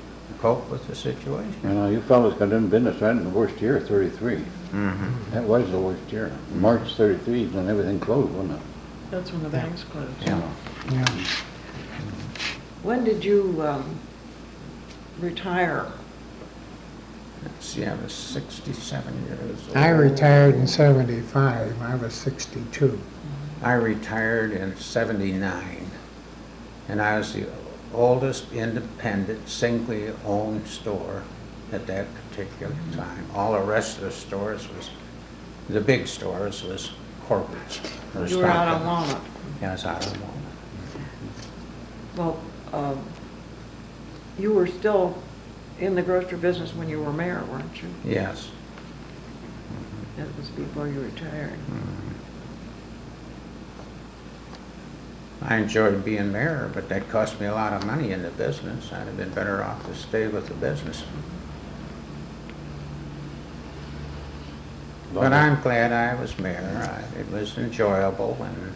cope with the situation. You know, you fellas got in business right in the worst year, 33. Mm-hmm. That was the worst year. March 33 is when everything closed, wasn't it? That's when the banks closed. Yeah. Yeah. When did you retire? See, I was 67 years old. I retired in 75. I was 62. I retired in 79, and I was the oldest independent, singly owned store at that particular time. All the rest of the stores the big stores was corporates. You were out on Walnut. Yeah, I was out on Walnut. Well, you were still in the grocery business when you were mayor, weren't you? Yes. That was before you retired. I enjoyed being mayor, but that cost me a lot of money in the business. I'd have been better off to stay with the business. But I'm glad I was mayor. It was enjoyable and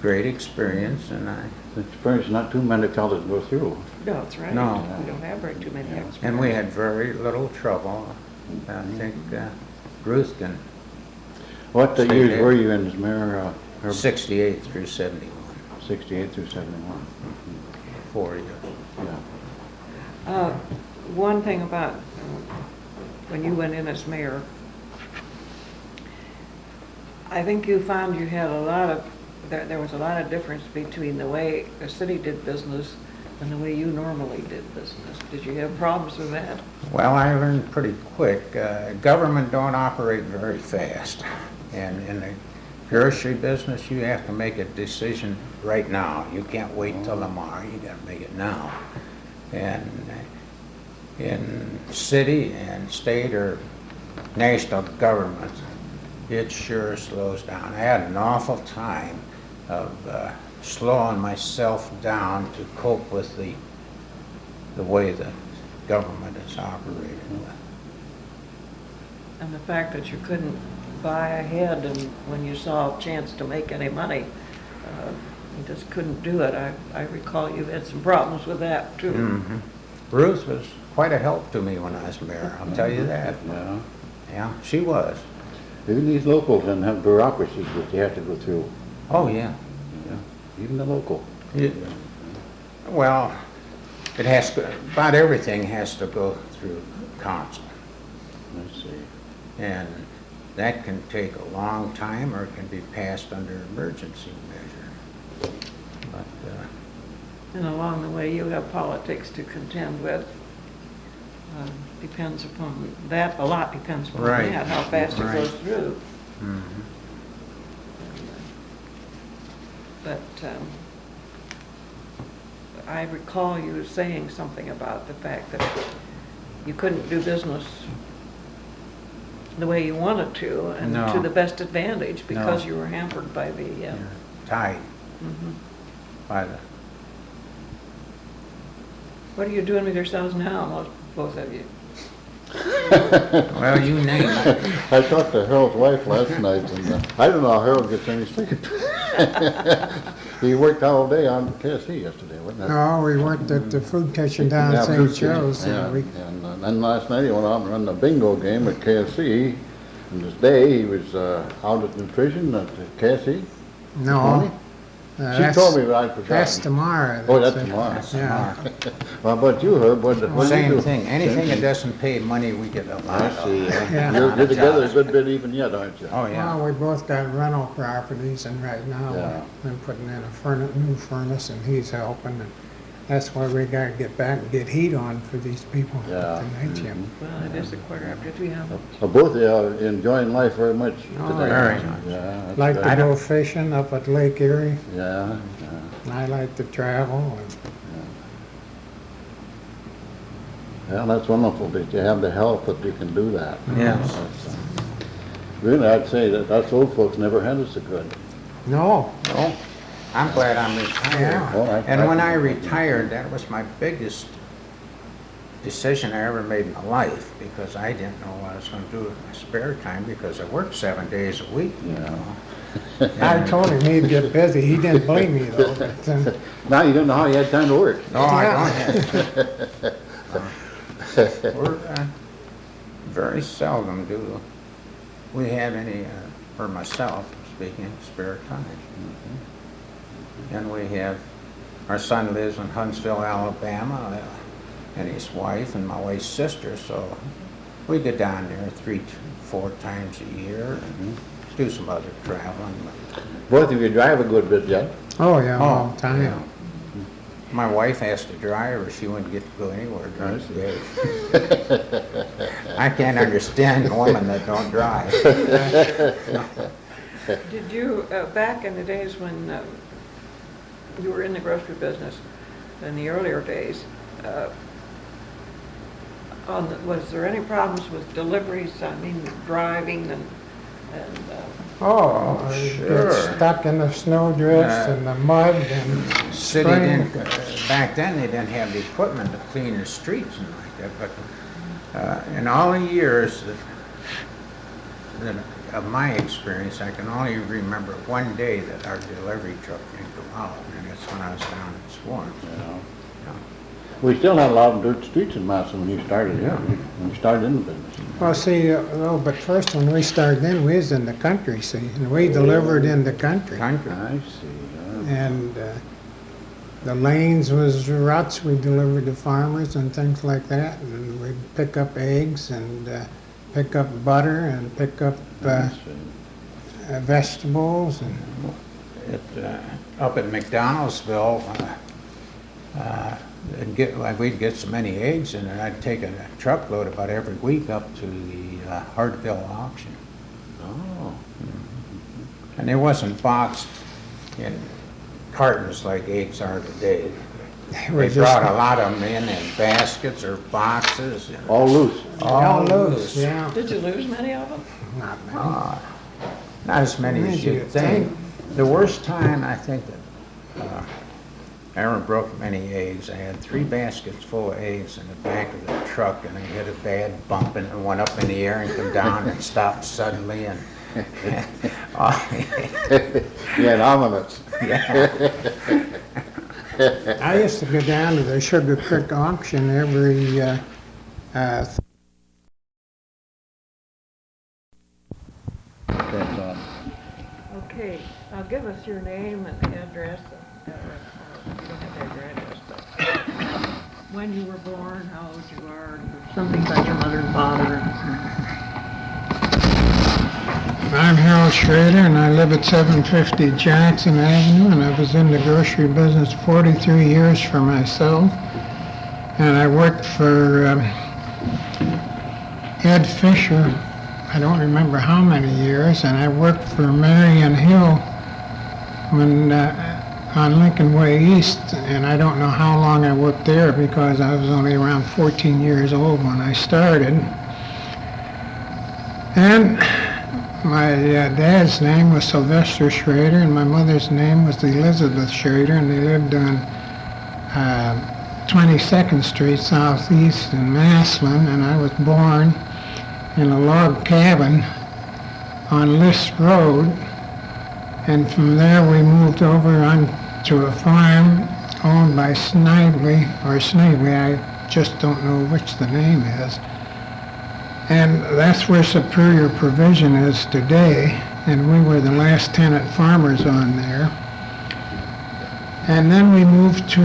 great experience, and The experience not too many fellas go through. No, that's right. No. We don't have very too many experts. and we had very little trouble. I think Ruth can What Stay years there. were you in as mayor? Herbert? 68 through 71, 68 through 71. 4 years. Yeah. One thing about when you went in as mayor, I think you found you had there was a lot of difference between the way the city did business and the way you normally did business. Did you have problems with that? Well, I learned pretty quick. Government don't operate very fast. And in the grocery business, you have to make a decision right now. You can't wait till tomorrow. You got to make it now. And in city and state or national government, it sure slows down. I had an awful time of slowing myself down to cope with the way the government is operating. And the fact that you couldn't buy ahead and when you saw a chance to make any money, you just couldn't do it. I recall you had some problems with that too. Mm-hmm. Ruth was quite a help to me when I was mayor, I'll tell you that. Yeah. Yeah, she was. Even these locals and have bureaucracies that you have to go through. Oh, yeah. Yeah. Even the local. Well, it has to, about everything has to go through council. Let's see. And that can take a long time or it can be passed under emergency measure. But, And along the way, you have politics to contend with. Depends upon that, a lot depends upon Right. that, how fast it Right. goes through. mhm. But I recall you saying something about the fact that you couldn't do business the way you wanted to and No. to the best advantage because No. you were hampered by the, Tied mhm. by the, What are you doing with yourselves now, both of you? well, you name it. I talked to Harold's wife last night, and I don't know how Harold gets any sleep. He worked all day on KSC yesterday, wasn't it? No, we worked at the food kitchen down Yeah, at food St. kitchen, Joe's. yeah. We And then last night he went out and run the bingo game at KSC. And this day he was out at nutrition at KSC. No. She that's- told me, but I'd That's forgotten. tomorrow. Oh, that's it. tomorrow. Yeah. Well, but you, Herb, what do you do? Same thing. Anything that Same doesn't pay money, we get a lot I of. see. Yeah. You're together a good bit even yet, aren't you? Oh, yeah. Well, we both got rental properties, and right now Yeah. we've been putting in a new furnace, and he's helping. And that's why we got to get back and get heat on for these people Yeah. at the night gym. Well, it is a quarter after 3 hours. Well, both of you are enjoying life very much Oh, today. very much. Yeah, that's Like good. to go fishing up at Lake Erie. Yeah, And I like to travel. And yeah, that's wonderful that you have the help that you can do that. Yes. Really, I'd say that us old folks never had it so good. no, No, I'm glad I'm retired. Yeah. Well, And when I retired, that was my biggest decision I ever made in my life, because I didn't know what I was going to do with my spare time, because I worked 7 days a week. Yeah. I told him he'd get busy. He didn't believe me though. But, Now you don't know how you had time to work. No, I don't have. We're very seldom do we have any, for myself speaking, spare time. And we have, our son lives in Huntsville, Alabama, and his wife and my wife's sister, so we go down there 3-4 times a year and do some other traveling. Both of you drive a good bit yet. oh yeah, all the time. yeah. My wife has to drive or she wouldn't get to go anywhere during the day. I can't understand women that don't drive. Did you, back in the days when you were in the grocery business, in the earlier days, was there any problems with deliveries? I mean, driving and Oh, you Sure. get stuck in the snowdrifts and the mud and City spring. didn't, back then they didn't have the equipment to clean the streets and like that, but in all the years of my experience, I can only remember one day that our delivery truck didn't go out, and that's when I was down in Swarms. Yeah. We still had a lot of dirt streets in Massillon when you started here, when you started in the business. Well, see, but first when we started in, we was in the country, see, and we delivered in the country. Country. I see. And the lanes was ruts, we delivered to farmers and things like that, and we'd pick up eggs and pick up butter and pick up I see. vegetables and Up at McDonaldsville, we'd get so many eggs in it, I'd take a truckload about every week up to the Hartville auction. Oh. And it wasn't boxed in cartons like eggs are today. were They just brought a lot of them in baskets or boxes. And All loose. all loose, yeah. did you lose many of them? Not many. Not as many as you'd think. The worst time, I think, that I ever broke many eggs, I had 3 baskets full of eggs in the back of the truck, and I hit a bad bump and it went up in the air and come down and stopped suddenly, and Yeah, ominous. yeah. I used to go down to the Sugar Creek auction every That's on. Okay, give us your name and address. You don't have to have your address, but when you were born, how old you are, something about your mother and father. I'm Harold Schrader, and I live at 750 Jackson Avenue, and I was in the grocery business 43 years for myself. And I worked for Ed Fisher, I don't remember how many years, and I worked for Marion Hill when on Lincoln Way East, and I don't know how long I worked there because I was only around 14 years old when I started. And my dad's name was Sylvester Schrader, and my mother's name was Elizabeth Schrader, and they lived on 22nd Street Southeast in Massillon, and I was born in a log cabin on List Road, and from there we moved over on to a farm owned by Snively, I just don't know which the name is. And that's where Superior Provision is today, and we were the last tenant farmers on there. And then we moved to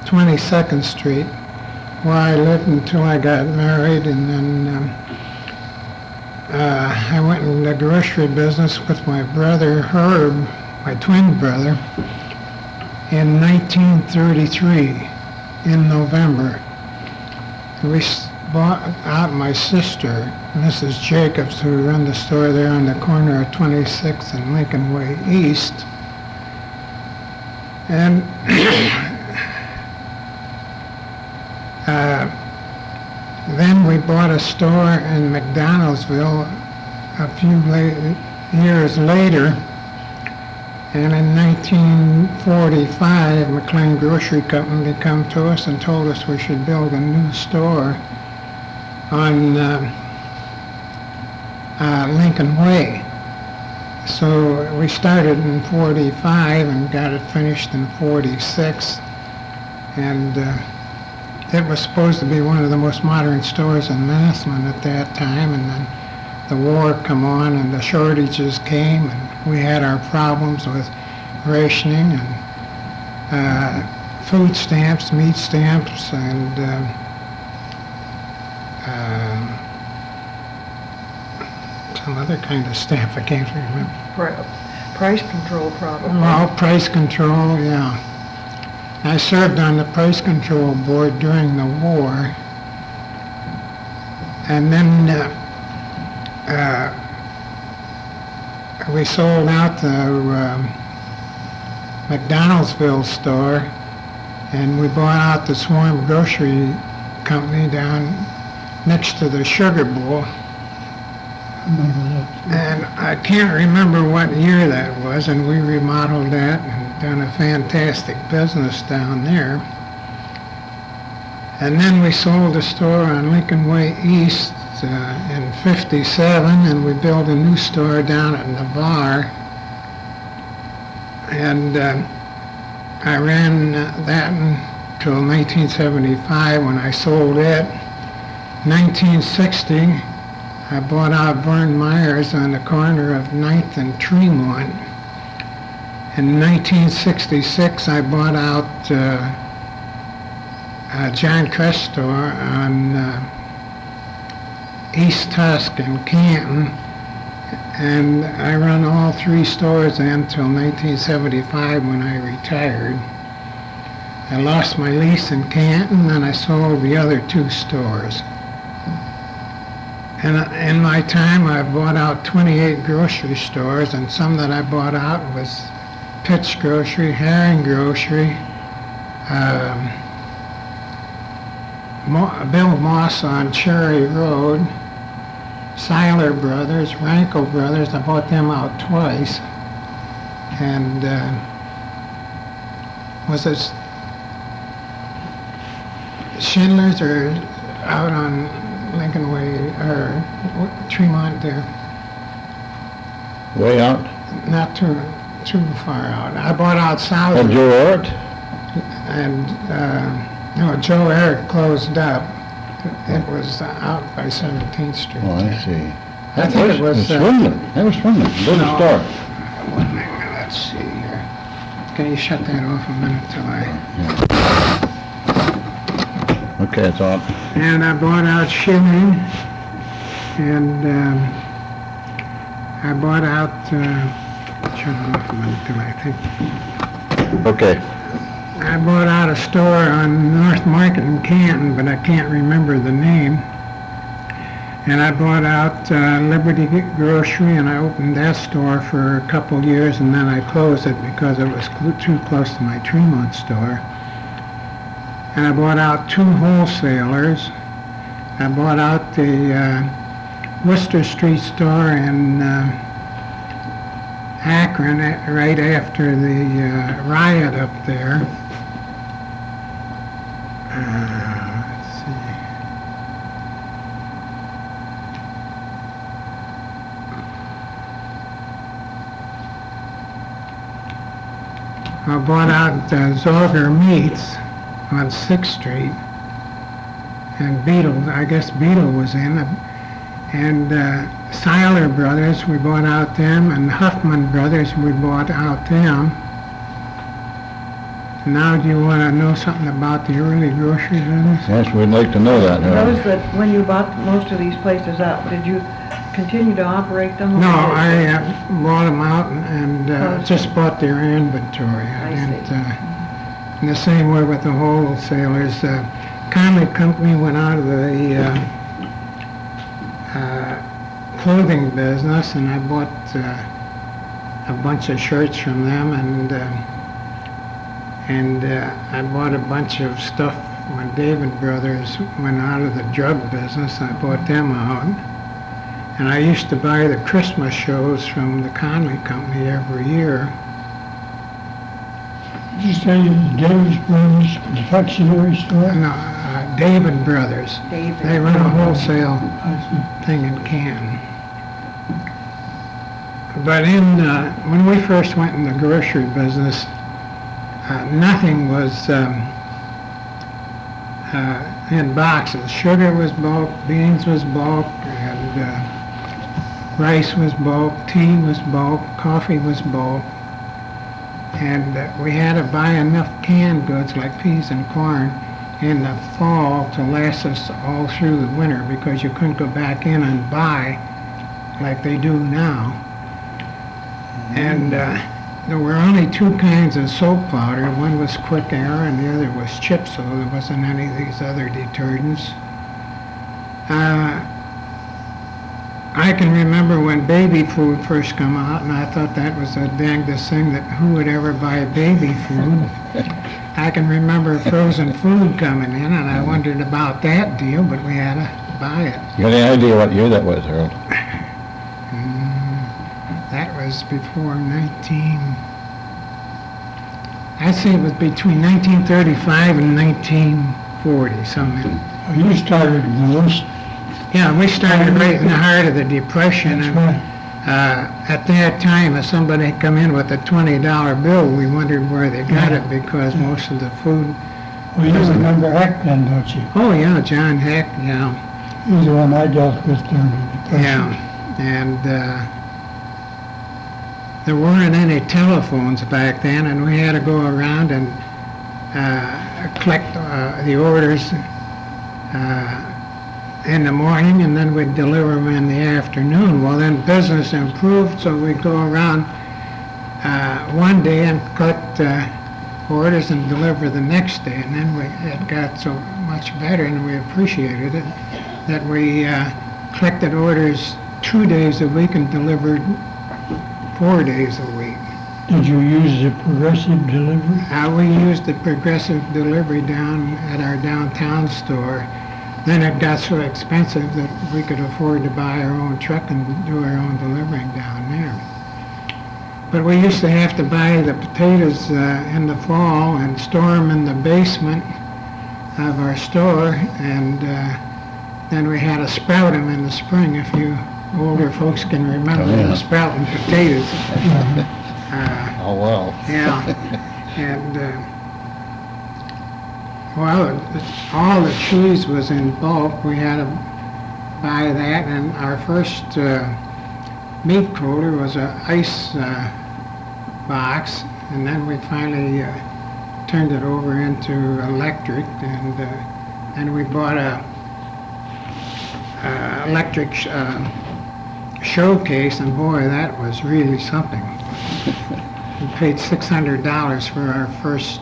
22nd Street, where I lived until I got married, and then I went in the grocery business with my brother Herb, my twin brother, in 1933, in November. We bought out my sister, Mrs. Jacobs, who ran the store there on the corner of 26th and Lincoln Way East. And then we bought a store in McDonaldsville a few years later, And in 1945, McLean Grocery Company come to us and told us we should build a new store on Lincoln Way. So we started in 45 and got it finished in 46. And it was supposed to be one of the most modern stores in Massillon at that time. And then the war come on and the shortages came, and we had our problems with rationing and food stamps, meat stamps, and some other kind of stamp I can't remember. Price control probably. Well, price control, yeah. I served on the price control board during the war, and then we sold out the McDonaldsville store, and we bought out the Swarm Grocery Company down next to the Sugar Bowl. And I can't remember what year that was, and we remodeled that and done a fantastic business down there. And then we sold a store on Lincoln Way East in 57, and we built a new store down at Navarre. And I ran that until 1975 when I sold it. 1960, I bought out Vern Myers on the corner of 9th and Tremont. In 1966, I bought out John Crest store on East Tusk and Canton, and I run all three stores until 1975 when I retired. I lost my lease in Canton, and I sold the other two stores. And in my time, I bought out 28 grocery stores, and some that I bought out was Pitts Grocery, Herring Grocery, Bill Moss on Cherry Road, Seiler Brothers, Ranko Brothers. I bought them out twice. And was it Schindler's or out on Lincoln Way, or Tremont there? Way out? Not too far out. I bought out South. Oh, Joe Art? And no, Joe Eric closed up. It was out by 17th Street. Oh, I there. see. I think it was Swindler. That was Swindler. Little no. store. Let's see here. Can you shut that off a minute till I... Okay, it's on. And I bought out Schilling, and I bought out... shut it off a minute till I think. Okay. I bought out a store on North Market in Canton, but I can't remember the name. And I bought out Liberty Grocery, and I opened that store for a couple years, and then I closed it because it was too close to my Tremont store. And I bought out two wholesalers. I bought out the Worcester Street store in Akron right after the riot up there. Let's see. I bought out Zorger Meats on 6th Street, and Beetle, I guess Beetle was in it, and Seiler Brothers, we bought out them, and Huffman Brothers, we bought out them. Now, do you want to know something about the early grocery business? Yes, we'd like to know that. Those that, when you bought most of these places up, did you continue to operate them? No, I bought them out and just bought their inventory. I didn't, see. In the same way with the wholesalers. Conley Company went out of the clothing business, and I bought a bunch of shirts from them, and I bought a bunch of stuff when David Brothers went out of the drug business. I bought them out. And I used to buy the Christmas shows from the Conley Company every year. you say it was Davis Brothers confectionery store? No, David Brothers. David. They run a wholesale I thing in Canton. But when we first went in the grocery business, nothing was in boxes. Sugar was bulk, beans was bulk, and rice was bulk, tea was bulk, coffee was bulk. And we had to buy enough canned goods like peas and corn in the fall to last us all through the winter, because you couldn't go back in and buy like they do now. And there were only two kinds of soap powder. One was Quick Air and the other was Chip, so there wasn't any of these other detergents. I can remember when baby food first come out, and I thought that was the dangest thing, that who would ever buy baby food. I can remember frozen food coming in, and I wondered about that deal, but we had to buy it. You got any idea what year that was, Harold? That was before I'd say it was between 1935 and 1940, something. You started most. Yeah, we started right in the heart of the Depression. That's And right. at that time, if somebody come in with a $20 bill, we wondered where they got it, because most of the food... Well, you remember Heck then, don't you? Oh, yeah, John Heck, yeah. He's the one I dealt with during the Depression. Yeah, and there weren't any telephones back then, and we had to go around and collect the orders in the morning, and then we'd deliver them in the afternoon. Well, then business improved, so we'd go around one day and collect orders and deliver the next day, and then it got so much better, and we appreciated it, that we collected orders 2 days a week and delivered 4 days a week. Did you use the progressive delivery? We used the progressive delivery down at our downtown store. Then it got so expensive that we could afford to buy our own truck and do our own delivering down there. But we used to have to buy the potatoes in the fall and store them in the basement of our store, and then we had to sprout them in the spring. If you older folks can remember the sprouting potatoes. Oh, well. Yeah, and well, all the cheese was in bulk. We had to buy that, and our first meat cooler was an ice box, and then we finally turned it over into electric, and we bought a electric showcase, and boy, that was really something. We paid $600 for our first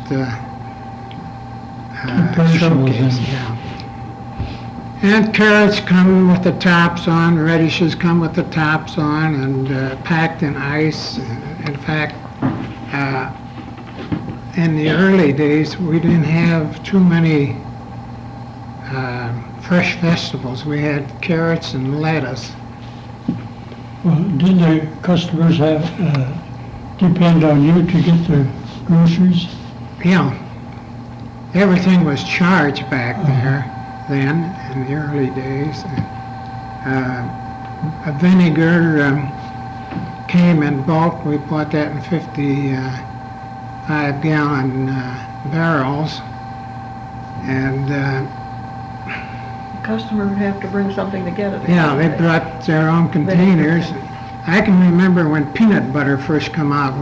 showcase. Yeah. And carrots come with the tops on, radishes come with the tops on, and packed in ice. In fact, in the early days, we didn't have too many fresh vegetables. We had carrots and lettuce. Well, did the customers have, depend on you to get the groceries? Yeah, everything was charged back there then, in the early days. A vinegar came in bulk. We bought that in 55-gallon barrels, and Customer would have to bring something to get it. yeah, they brought their own containers. I can remember when peanut butter first come out.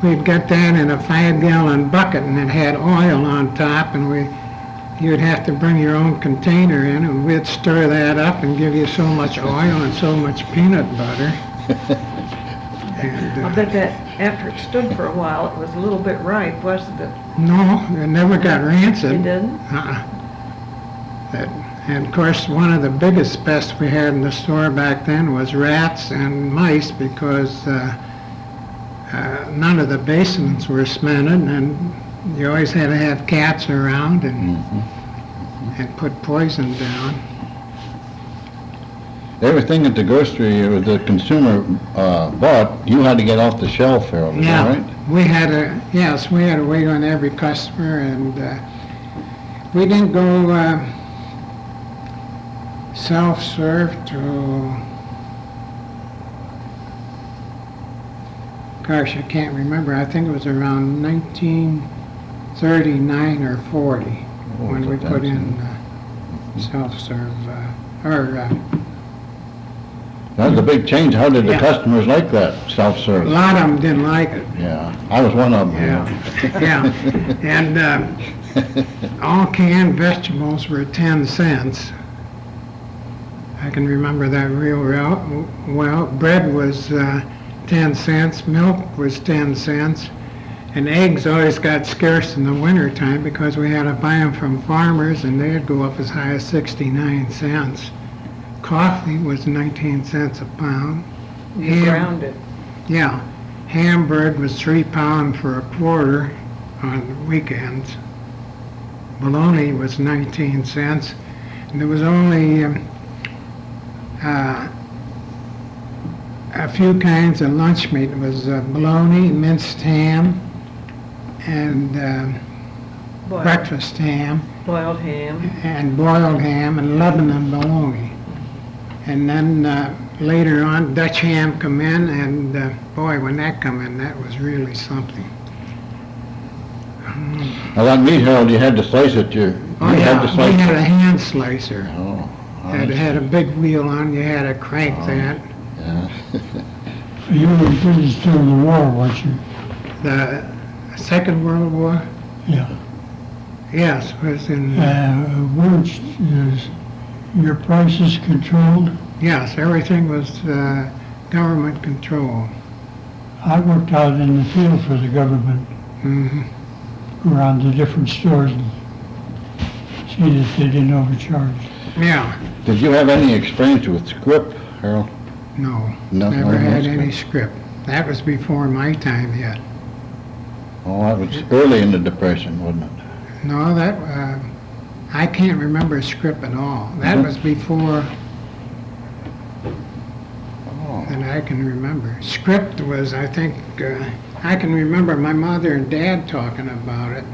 We'd got that in a 5-gallon bucket, and it had oil on top, and you'd have to bring your own container in, and we'd stir that up and give you so much oil and so much peanut butter. And, I bet that after it stood for a while, it was a little bit ripe, wasn't it? no, it never got rancid. It didn't? And of course, one of the biggest pests we had in the store back then was rats and mice, because none of the basements were cemented, and you always had to have cats around and put poison down. everything at the grocery, the consumer, bought, you had to get off the shelf, Harold, is that Yeah, right? we had to wait on every customer, and we didn't go self-serve till, gosh, I can't remember. I think it was around 1939 or 40 when we put in self-serve, That was a big change. How did the Yeah. customers like that, a self-service? lot of them didn't like it. Yeah, I was one of them. Yeah, and all canned vegetables were 10 cents. I can remember that real well. Bread was 10 cents, milk was 10 cents, and eggs always got scarce in the winter time because we had to buy them from farmers, and they'd go up as high as 69 cents. Coffee was 19 cents a pound. You Ham- ground it. Yeah, Hamburg was £3 for a quarter on weekends. Bologna was 19 cents, and there was only a few kinds of lunch meat. It was bologna, minced ham, and breakfast ham, Boiled ham. and boiled ham, and Lebanon bologna. And then later on, Dutch ham come in, and boy, when that come in, that was really something. Now that meat, Harold, you had to slice it, you Oh had to yeah, we slice had a it. hand slicer. Oh, Had a big wheel on, you had to crank that. yeah. You were in business during the war, weren't you? The Second World War, Yeah. yes, was in, Weren't your prices controlled? yes, everything was government control. I worked out in the field for the government, Mhm. around the different stores and see that they didn't overcharge. Yeah, Did you have any experience with script, Harold? no, No, never no had script. any script. That was before my time yet. Oh, that was early in the Depression, wasn't it? No, that, I can't remember script at all. That Mhm. was before Oh, that I can remember. Script was, I think, I can remember my mother and dad talking about it,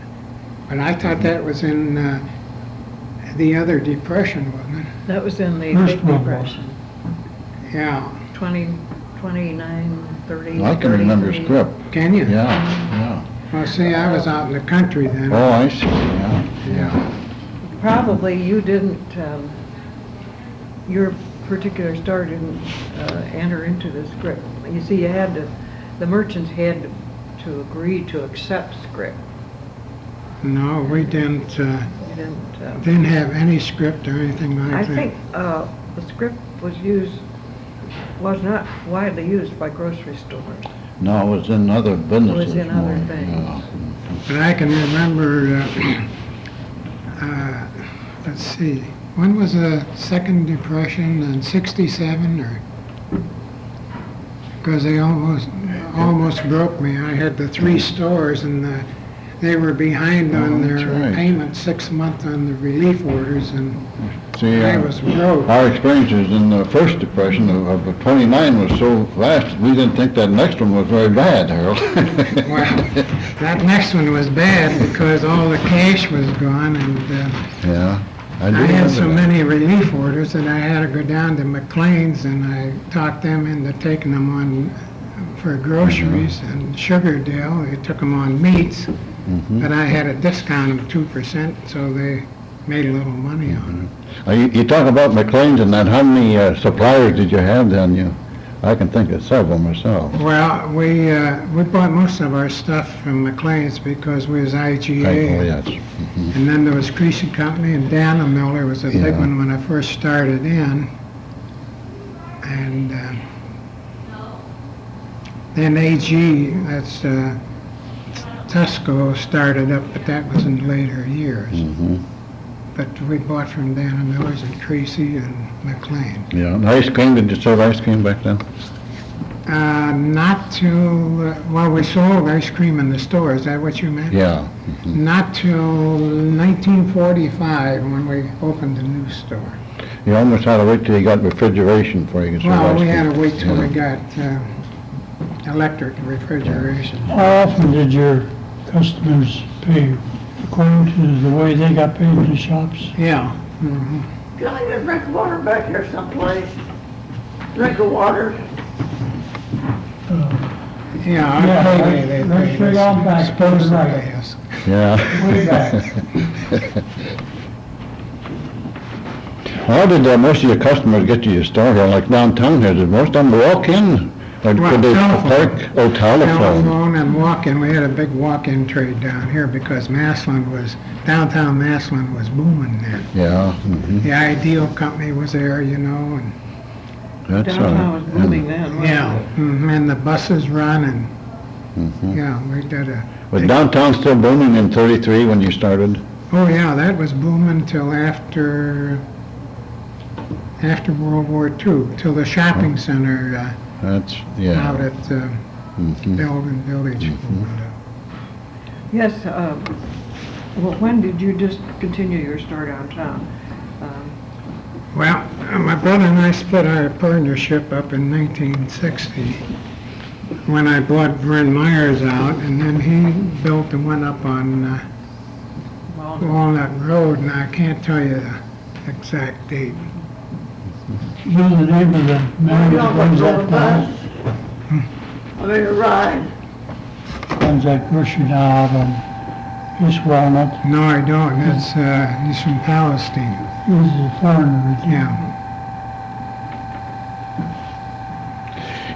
but I thought that was in the other depression, wasn't it? That was in the First Big World War. Depression. Yeah, 29, 30, I can remember 33. script. can you? Yeah, Well, see, I was out in the country then. yeah. Oh, I see, yeah, yeah. Probably you didn't, your particular store didn't enter into the script. You see, you had to, the merchants had to agree to accept script. No, we didn't, You didn't, didn't have any script or anything I like that. think the script was not widely used by grocery stores. No, it was in other businesses in other more, things. yeah. But I can remember, let's see, when was the Second Depression, in 67 or? Because they almost broke me. I had the 3 stores and they were behind on Oh, that's their right. payment 6 months on the relief orders, and See, I was broke. our experiences in the first Depression of 29 was so vast, we didn't think that next one was very bad, Harold. Well, that next one was bad because all the cash was gone, and Yeah. I do had so remember that. many relief orders that I had to go down to McLean's, and I talked them into taking them on for groceries, and Sugardale, they took them on meats, Mhm. but I had a discount of 2%, so they made a little money on You talk about McLean's and that, how many suppliers did you have then? I can think of several myself. it. Well, we bought most of our stuff from McLean's because we was Oh, IGA. yes. Mhm. And then there was Creasy Company, and Dana Miller was a big Yeah. one when I first started in. And then AG, that's Tusco started up, but that was in later years. Mhm. But we bought from Dana Miller's and Creasy and McLean. Yeah, and ice cream, did you serve ice cream back then? Not till, well, we sold ice cream in the store, is that what you meant? Yeah. Mhm. Not till 1945 when we opened the new store. You almost had to wait till you got refrigeration before you could serve Well, ice we had cream. to wait till we Yeah. got electric refrigeration. How often did your customers pay according to the way they got paid in the shops? Yeah. Mhm. Can I get a drink of water back here someplace? Drink of water? Yeah, Yeah, our payday, they let's paid figure out back us, supposed to right. pay us. Yeah. Way back. How did most of your customers get to your store here, like downtown here? Did most of them walk in? Or Well, could they telephone. park? Oh, telephone. Telephone and walk-in, we had a big walk-in trade down here because downtown Massillon was booming then. Yeah, The Ideal Company was there, and that's right. Downtown was booming then, wasn't yeah, it? and the buses run and, Mhm. yeah, we did Was downtown still booming in 33 when you started? oh yeah, that was booming till after World War II, till the shopping center That's, yeah. out at Mhm. Belden Village. Yes, well, when did you just continue your store downtown? Well, my brother and I split our partnership up in 1960 when I bought Vern Myers out, and then he built the one up on Well, Walnut Road, and I can't tell you the exact date. You know the name of the man that runs that plant? I mean, a ride. Runs that grocery now out on East Walnut. No, I don't. That's he's from Palestine. He was a foreigner. Yeah.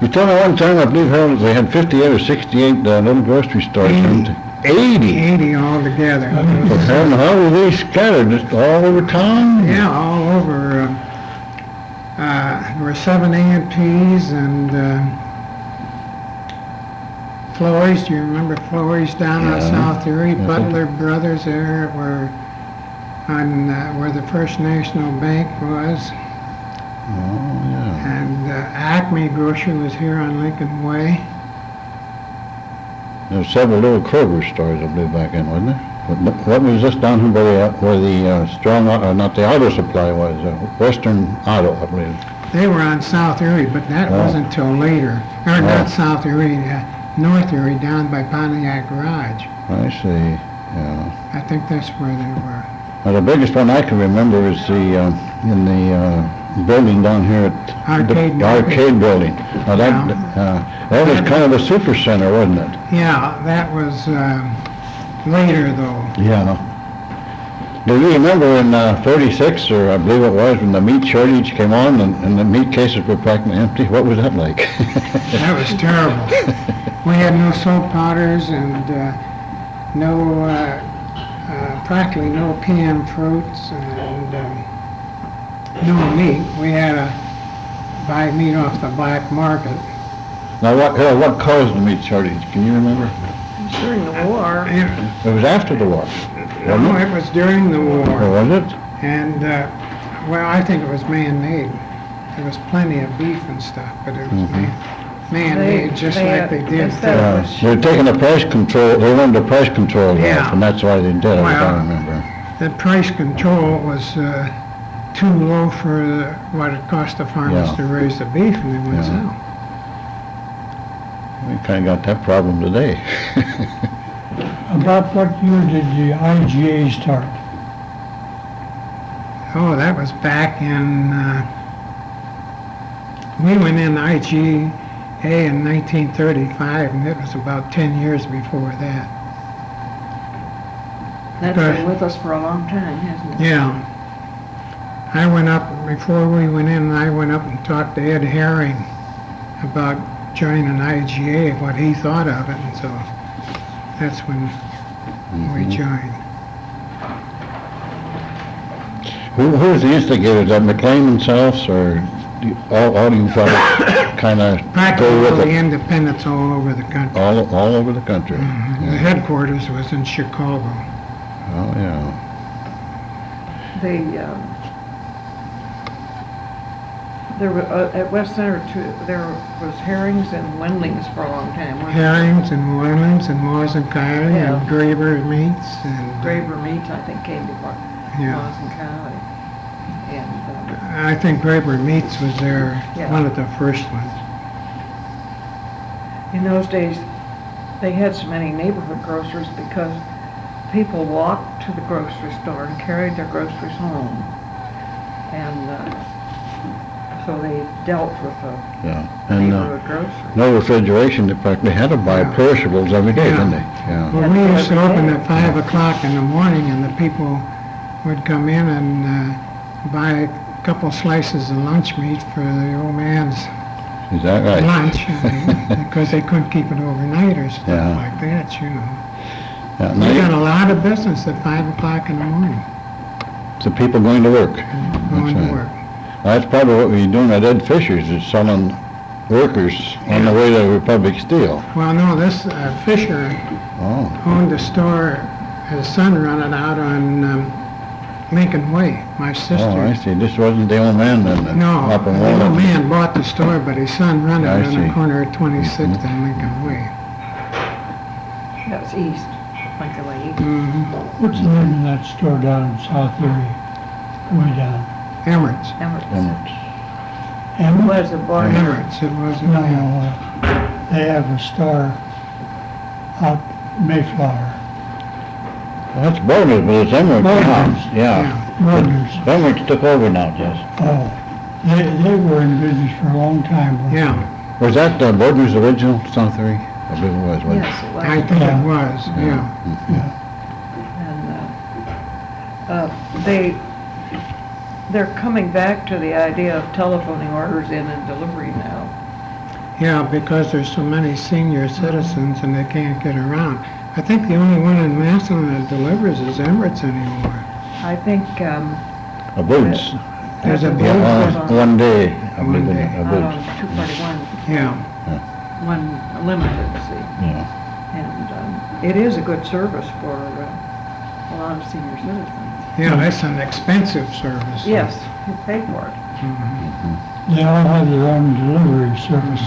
You told me one time, I believe, Harold, they had 58 or 68 little grocery stores. 80. 80? 80 altogether. Well, Harold, how were they scattered? Just all over town? Yeah, all over. There were 7 A&Ps and Floyd's. Do you remember Floyd's down on Yeah. South Erie? Yes, Butler Brothers there were on where the First National Bank was. Oh, yeah. And Acme Grocery was here on Lincoln Way. There were several little Kroger stores, I believe, back then, wasn't there? What was this down here where the not the auto supply was, Western Auto, I believe. They were on South Erie, but that Oh. wasn't till later. Or Oh. not South Erie, North Erie, down by Pontiac Garage. I see, yeah. I think that's where they were. Now, the biggest one I can remember is in the building down here at Arcade the arcade building. Now that was kind of a super center, wasn't it? Yeah, that was later though. Yeah. Do you remember in 36, or I believe it was, when the meat shortage came on and the meat cases were practically empty? What was that like? That was terrible. We had no soap powders and practically no canned fruits and no meat. We had to buy meat off the black market. Now, what caused the meat shortage? Can you remember? During the war. It was after the war, wasn't No, it? it was during the Or war. was it? And, well, I think it was man-made. There was plenty of beef and stuff, but it was man-made, just like they did. instead of- They were taking the price control, they wanted the price control Yeah. off, and that's why they did it, I Well, remember. The price control was too low for what it cost the farmers Yeah. to raise the beef, and they went Yeah. south. We kind of got that problem today. About what year did the IGA start? Oh, that was back in, we went in IGA in 1935, and it was about 10 years before that. That's been with us for a long time, hasn't it? Yeah. I went up, before we went in, I went up and talked to Ed Herring about joining IGA, what he thought of it, and so that's when we joined. Who was the instigator? Is that McLean themselves, or all you fellas kind of go Practically all with the it? independents all over the country. All over the country? The headquarters was in Chicago. Oh, yeah. They, there were, at West Center too, there was Herrings and Wendlings for a long time. wasn't there? Herrings and Wendlings and Moss and Kylie Yeah. and Graber Meats and Graver Meats, I think, came before Yeah. Moss and Cali. And, I think Herbert Meats was there, Yeah. one of the first ones. In those days, they had so many neighborhood grocers because people walked to the grocery store and carried their groceries home. And so they dealt with the Yeah. And neighborhood grocery. no refrigeration, in fact, they had to buy Yeah. perishables every day, Yeah. didn't they? Yeah. Well, we used to open at 5 o'clock in the morning, and the people would come in and buy a couple slices of lunch meat for the old man's Is that right? lunch, because they couldn't keep it overnight or stuff Yeah. like that, you know. Yeah, We got a now, lot of business at 5 o'clock in the morning, the people going to work. going That's to right. work. That's probably what we're doing at Ed Fisher's, is selling workers on the way to Republic Steel. Well, no, this Fisher Oh, owned a store, his son run it out on Lincoln Way, my sister. oh, I see. This wasn't the old man then? that- No, up in the old Walnut? man bought the store, but his son run it I on the see. corner of 26th and Lincoln Way. That's east, like the way east. Mm-hmm. What's the name of that store down in South Erie? Way down. Emirates. Emirates. Emirates. Emmett? Was a bar. Emirates, it was. No, they have a store out Mayflower. Well, that's Borders, but it's Emirates now. Borders. Yeah. Brothers. Emirates took over now, Jess. Oh, they were in business for a long time. weren't Yeah, Was that Borders' original South Erie? I believe it was, wasn't it? Yes, it was. I think Yeah. it was, yeah. And they're coming back to the idea of telephoning orders in and delivery now. Yeah, because there's so many senior citizens and they can't get around. I think the only one in Massillon that delivers is Emirates anymore. I think, A Boots. There's a Boots Boots was Yeah, on- one day, I One believe, day. a out on Boots. 241, Yeah, one limited, see. Yeah. And it is a good service for a lot of senior citizens. yeah, that's an expensive service. Yes, you pay for it. They all have their own delivery service.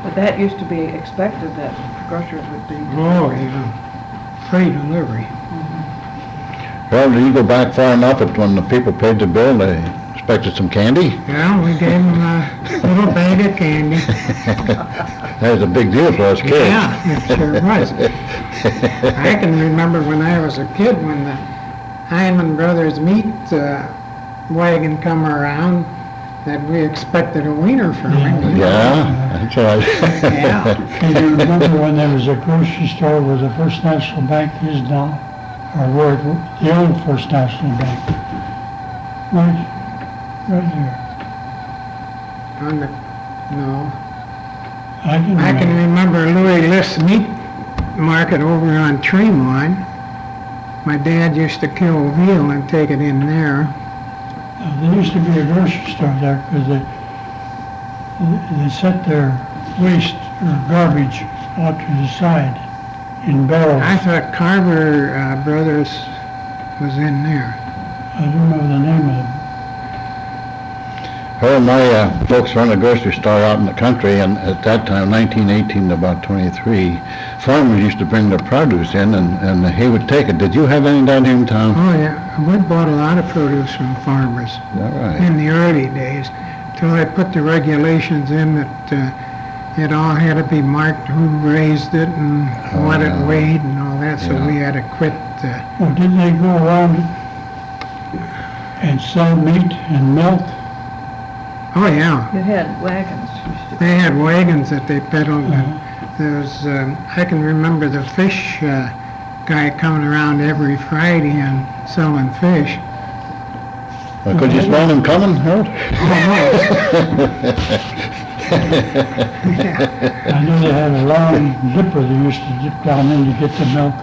But that used to be expected that grocers would be. Oh, yeah, free delivery. Well, did you go back far enough that when the people paid the bill, they expected some candy? Yeah, we gave them a little bag of candy. That was a big deal for us kids. Yeah, it sure was. I can remember when I was a kid, when the Hyman Brothers meat wagon come around, that we expected a wiener from him. Yeah, that's right. Yeah. Can you remember when there was a grocery store where the First National Bank is now? Or where the old First National Bank? Right here. On the, no. I can I can remember. remember Louis Liss Meat Market over on Tremont. My dad used to kill veal and take it in there. There used to be a grocery store there because they set their waste or garbage out to the side in barrels. I thought Carver Brothers was in there. I don't know the name of them. Well, my folks run a grocery store out in the country, and at that time, 1918 to about 23, farmers used to bring their produce in, and he would take it. Did you have any down here in town? Oh, yeah, we bought a lot of produce from farmers Is that right? in the early days, till they put the regulations in that it all had to be marked who raised it and what it yeah. weighed and all that, so Yeah. we had to quit. Well, didn't they go around and sell meat and milk? Oh, yeah, You had wagons. used to- they had wagons that they peddled, and there was, I can remember the fish guy coming around every Friday and selling fish. Well, could you smell them coming, Harold? I know they had a long dipper they used to dip down in to get the milk.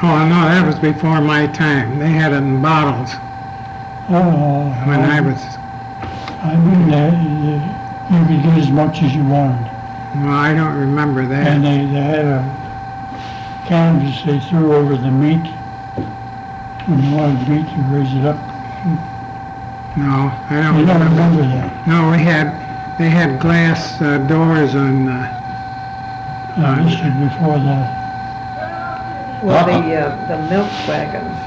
Oh, no, that was before my time. They had it in bottles Oh, when I was, I mean, you could get as much as you wanted. well, I don't remember And that. they had a canvas they threw over the meat. When you wanted meat, you raise it up. No, I You don't don't remember. remember that. No, they had glass doors on, This was before the, Well, the milk wagons,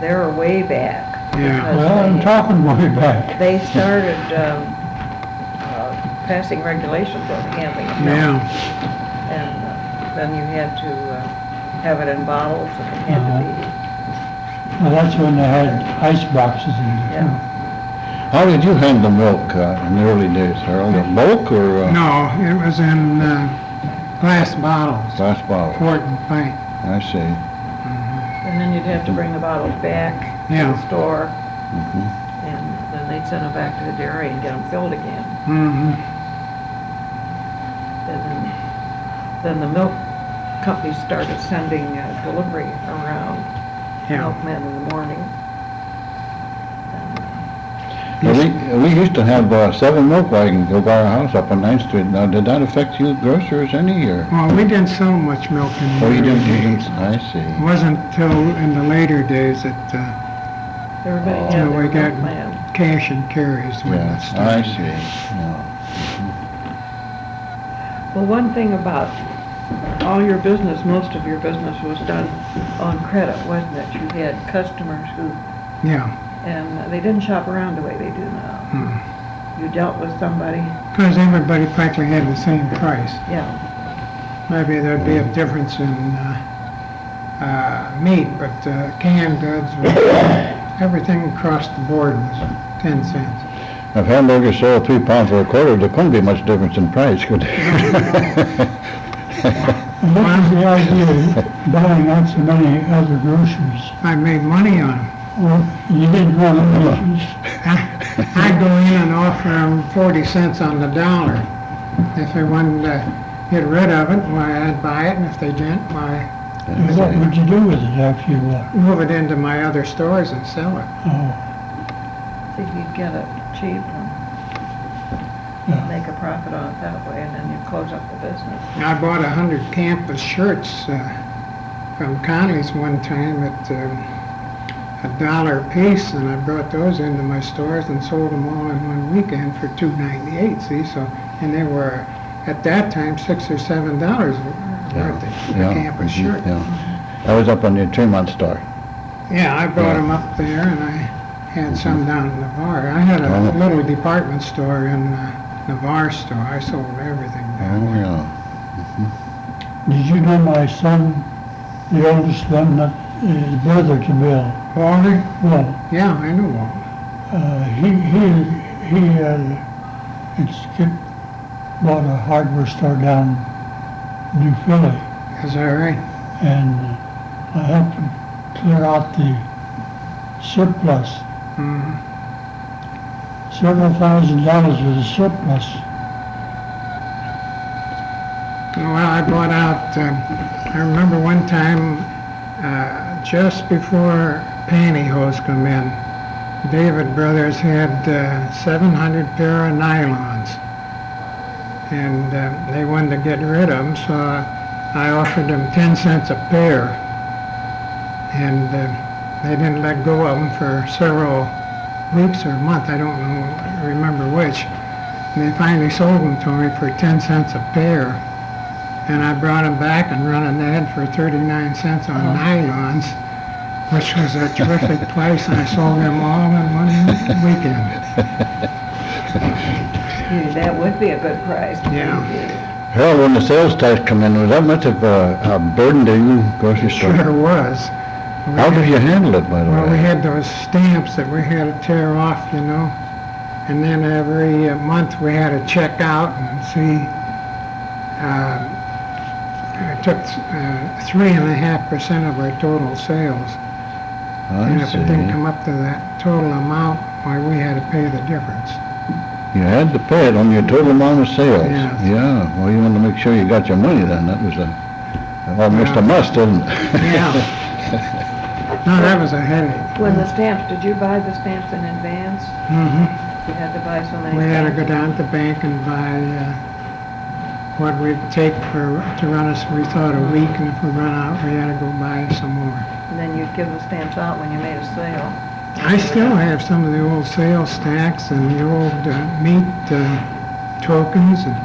they're way back. Yeah. because Well, I'm they- talking way back. They started passing regulations on handling of milk. Yeah, And then you had to have it in bottles, and it had to be, Well, that's when they had ice boxes in it. yeah. How did you handle milk in the early days, Harold? In bulk or no, it was in glass bottles, glass bottle? quart and pint. I see. And then you'd have to bring the bottles back to Yeah. the store, Mhm. and then they'd send them back to the dairy and get them filled again. Mm-hmm. And then the milk companies started sending delivery around Yeah. milkmen in the morning. Well, we used to have 7 milk wagons go by our house up on 9th Street. Now, did that affect you grocers any, or? Well, we didn't sell much milk in the Oh, you early didn't, days. I see. It wasn't till in the later days that Everybody you had know, we their got milkman. cash and carries when it Yeah, I started. see. Yeah. Well, one thing about all your business, most of your business was done on credit, wasn't it? You had customers who, Yeah, and they didn't shop around the way they do now. You dealt with somebody, because everybody practically had the same price. yeah, Maybe there'd be a difference in meat, but canned goods, everything across the board was 10 cents. If hamburgers sold £3 for a quarter, there couldn't be much difference in price, could there? And what was the idea of buying out so many other groceries? I made money on them. Well, you didn't run groceries. I'd go in and offer them 40 cents on the dollar. If they wanted to get rid of it, why, I'd buy it, and if they didn't, why, And what would you do with it after you left? move it into my other stores and sell it. Oh, so you'd get it cheap yeah. and make a profit on it that way, and then you close up the business. I bought 100 campus shirts from Conley's one time at $1 a piece, and I brought those into my stores and sold them all in one weekend for $2.98. See, so, and they were at that time $6 or $7 worth of Yeah, campus shirt. yeah. That was up on the Tremont store. Yeah, I brought Yeah. them up there, and I had some down in Navarre. I had a Oh. little department store in Navarre store. I sold everything down Oh, there. yeah. Did you know my son, the oldest one, that is brother to Bill? Walter? Well, Yeah, I know Walter. he had bought a hardware store down New Philly, Is that right? and I helped him clear out the surplus, Mhm. several $1,000s of the surplus. Well, I bought out, I remember one time, just before pantyhose come in, David Brothers had 700 pair of nylons. And they wanted to get rid of them, so I offered them 10 cents a pair. And they didn't let go of them for several weeks or a month, I don't remember which. And they finally sold them to me for 10 cents a pair. And I brought them back and run an ad for 39 cents on nylons, which was a terrific price, and I sold them all in one weekend. That would be a good price. Yeah. Harold, when the sales tax come in, was that much of a burden to you, grocery store? Sure was. How did you handle it, by the Well, way? we had those stamps that we had to tear off, you know, and then every month we had to check out and see. It took 3.5% of our total sales, and I if it didn't see. come up to that total amount, why, we had to pay the difference. You had to pay it on your total amount of sales. Yes. Yeah, well, you wanted to make sure you got your money then. That was almost a must, isn't it? Yeah. No, that was a headache. When the stamps, did you buy the stamps in advance? Hmm. You had to buy so many We had to stamps? go down to the bank and buy what we'd take to run us, we thought, a week, and if we run out, we had to go buy some more. And then you'd give the stamps out when you made a sale. I still have some of the old sales stacks and the old meat tokens and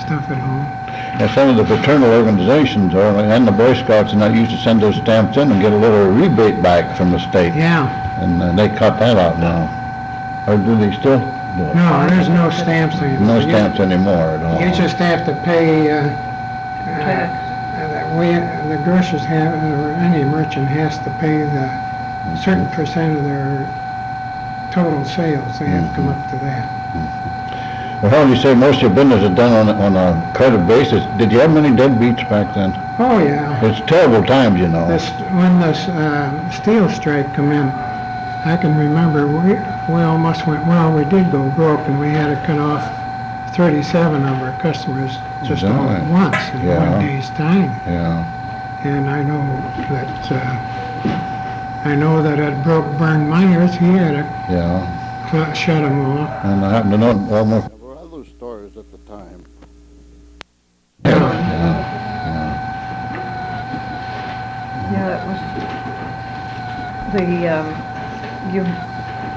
stuff at home. Yeah, some of the fraternal organizations and the Boy Scouts and that used to send those stamps in and get a little rebate back from the state. Yeah, and they cut that out now. Or do they still do it? No, there's no stamps anymore. No stamps anymore at all. You just have to pay, Tax. the grocers have, or any merchant has to pay the certain percent of their total sales. They have to come up to that. Well, how do you say most of your business is done on a credit basis? Did you have many deadbeats back then? Oh, yeah. It's terrible times, you know. When the steel strike come in, I can remember we almost went, well, we did go broke, and we had to cut off 37 of our customers just all at once in Yeah. one day's time. Yeah. And I know that at Burned Miners, he had to Yeah. shut them off. And I happen to know almost. There were other stores at the time. Yeah, it was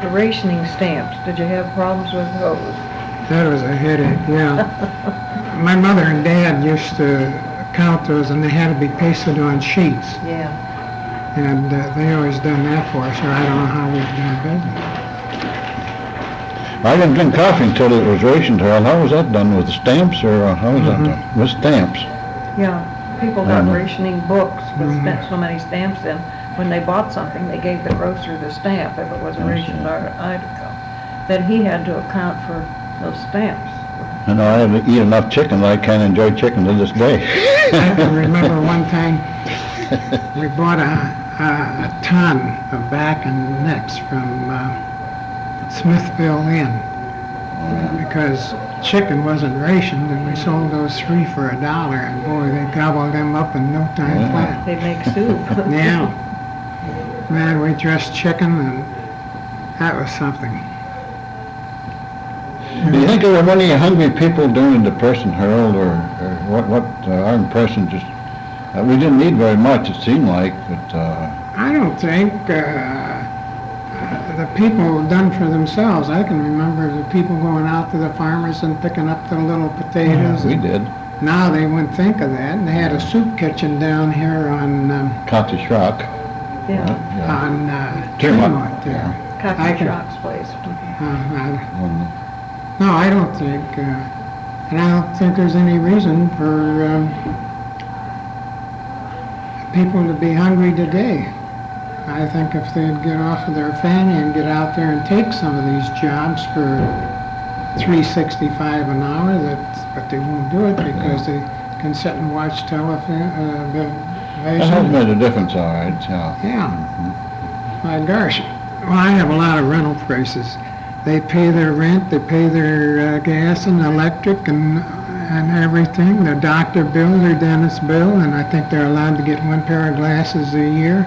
the rationing stamps. Did you have problems with those? That was a headache, yeah. My mother and dad used to count those, and they had to be pasted on sheets. Yeah. And they always done that for us, or I don't know how we've done business. I didn't drink coffee until it was rationed, Harold. How was that done? With the stamps, or how was that done? With stamps. Yeah, people got Mhm. rationing books with so many stamps in. When they bought something, they gave the grocer the stamp if it was a rationed item. Then he had to account for those stamps. And I had to eat enough chicken that I can't enjoy chicken to this day. I can remember one time we bought a ton of back and necks from Smithville Inn because chicken wasn't rationed, and we sold those 3 for $1, and boy, they gobbled them up in no time Yeah. flat. They make soup. Yeah. Man, we dressed chicken, and that was something. Do you think there were many hungry people during the Depression, Harold, or what our impression just, we didn't need very much, it seemed like, but, I don't think the people done for themselves. I can remember the people going out to the farmers and picking up the little potatoes. we did. Now they wouldn't think of that. And they had a soup kitchen down here on Cottage Rock. Yeah, Tremont there. I Cockney can- Shock's place. No, I don't think, and I don't think there's any reason for people to be hungry today. I think if they'd get off of their fanny and get out there and take some of these jobs for $3.65 an hour, but they won't do it because they can sit and watch television. That has made a difference, all right, yeah. Yeah. My gosh. Well, I have a lot of rental places. They pay their rent, they pay their gas and electric and everything, their doctor bill, their dentist bill, and I think they're allowed to get 1 pair of glasses a year.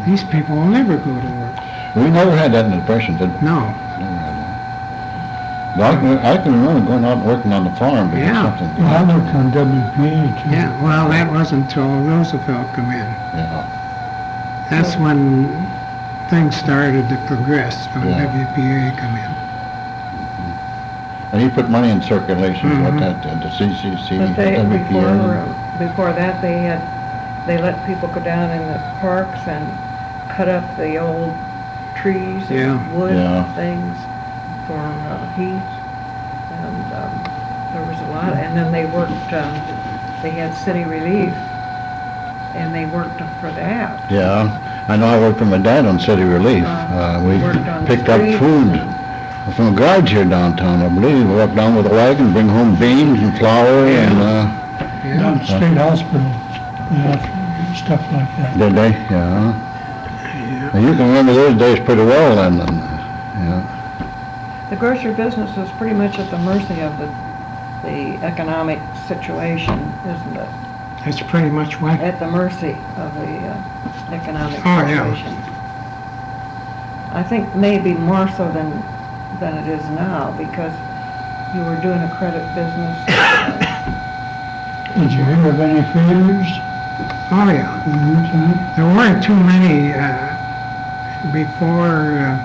These people will never go to work. We never had that in the Depression, did we? No. Never had that. But I can remember going out and working on the farm because Yeah. something. Well, I worked on WPA too. Yeah, well, that wasn't until Roosevelt come in. Yeah. That's when things started to progress when Yeah. WPA come in. And he put money in circulation, what Mhm. that did, the CCC, But they, WPA. before that, they let people go down in the parks and cut up the old trees Yeah. and wood Yeah. things for heat. And there was a lot, and then they worked, they had city relief, and they worked for that. Yeah, I know I worked for my dad on city relief. We Worked on the picked up streets food and- from a garage here downtown, I believe. We walked down with a wagon, bring home beans and flour and, Yeah. Down at State Hospital, stuff like that. did they? Yeah. And you can remember those days pretty well then, yeah. The grocery business was pretty much at the mercy of the economic situation, isn't it? That's pretty much what. At the mercy of the economic Oh, yeah. situation. I think maybe more so than it is now, because you were doing a credit business. Did you hear of any failures? Oh, yeah. There weren't too many before.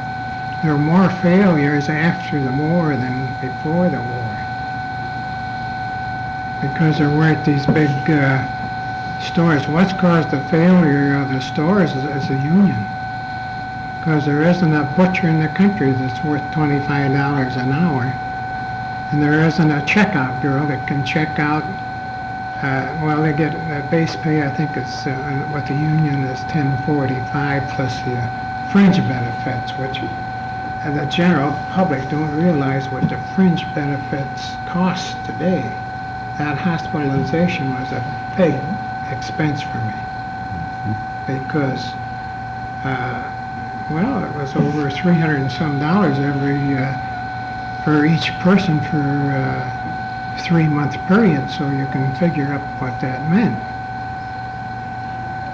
There were more failures after the war than before the war. Because there weren't these big stores. What's caused the failure of the stores is the union. because there isn't a butcher in the country that's worth $25 an hour. And there isn't a checkout girl that can check out, well, they get a base pay, I think it's, with the union is $10.45 plus the fringe benefits, which the general public don't realize what the fringe benefits cost today. That hospitalization was a big expense for me because, well, it was over $300 and some for each person for a 3-month period, so you can figure up what that meant.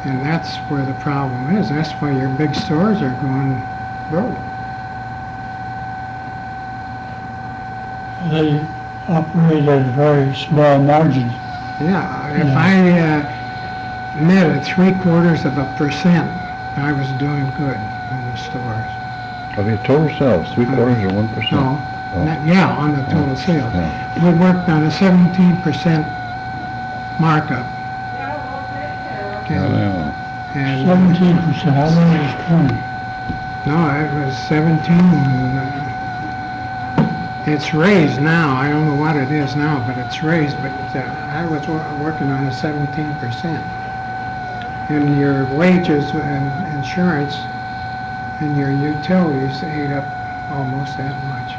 And that's where the problem is. That's why your big stores are going broke. They operate at very small margins. Yeah, if I net at 0.75%, I was doing good in the stores. Of your total sales, 3/4 or 1%? No, Oh. yeah, on the total sales. Yeah. We worked on a 17% markup. Yeah, yeah. And 17%, how many is 20? no, it was 17. It's raised now. I don't know what it is now, but it's raised. But I was working on a 17%. And your wages and insurance and your utilities ate up almost that much.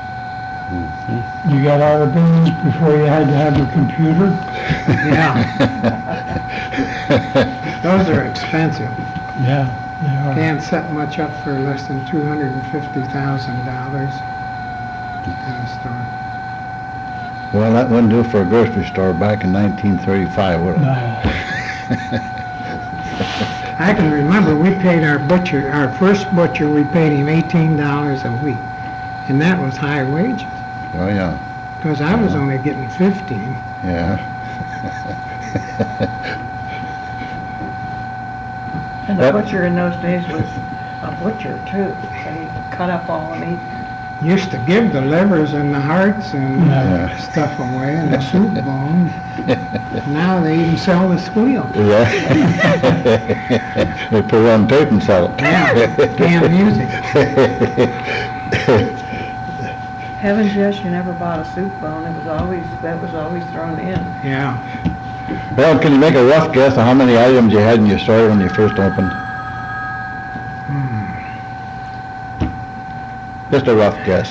You got out of business before you had to have a computer? Yeah. Those are expensive. Yeah, they are. Can't set much up for less than $250,000 in a store. Well, that wouldn't do for a grocery store back in 1935, would it? No. I can remember we paid our first butcher, we paid him $18 a week. And that was high wages, Oh, yeah, because I was only getting 15. yeah. And the That- butcher in those days was a butcher too. They cut up all the meat. Used to give the livers and the hearts and Yeah. stuff away and the soup bone. Now they even sell the squeal. Yeah. They put it on tape and sell it. Yeah, canned music. Heavens, yes, you never bought a soup bone. That was always thrown in. Yeah. Well, can you make a rough guess of how many items you had in your store when you first opened? Just a rough guess.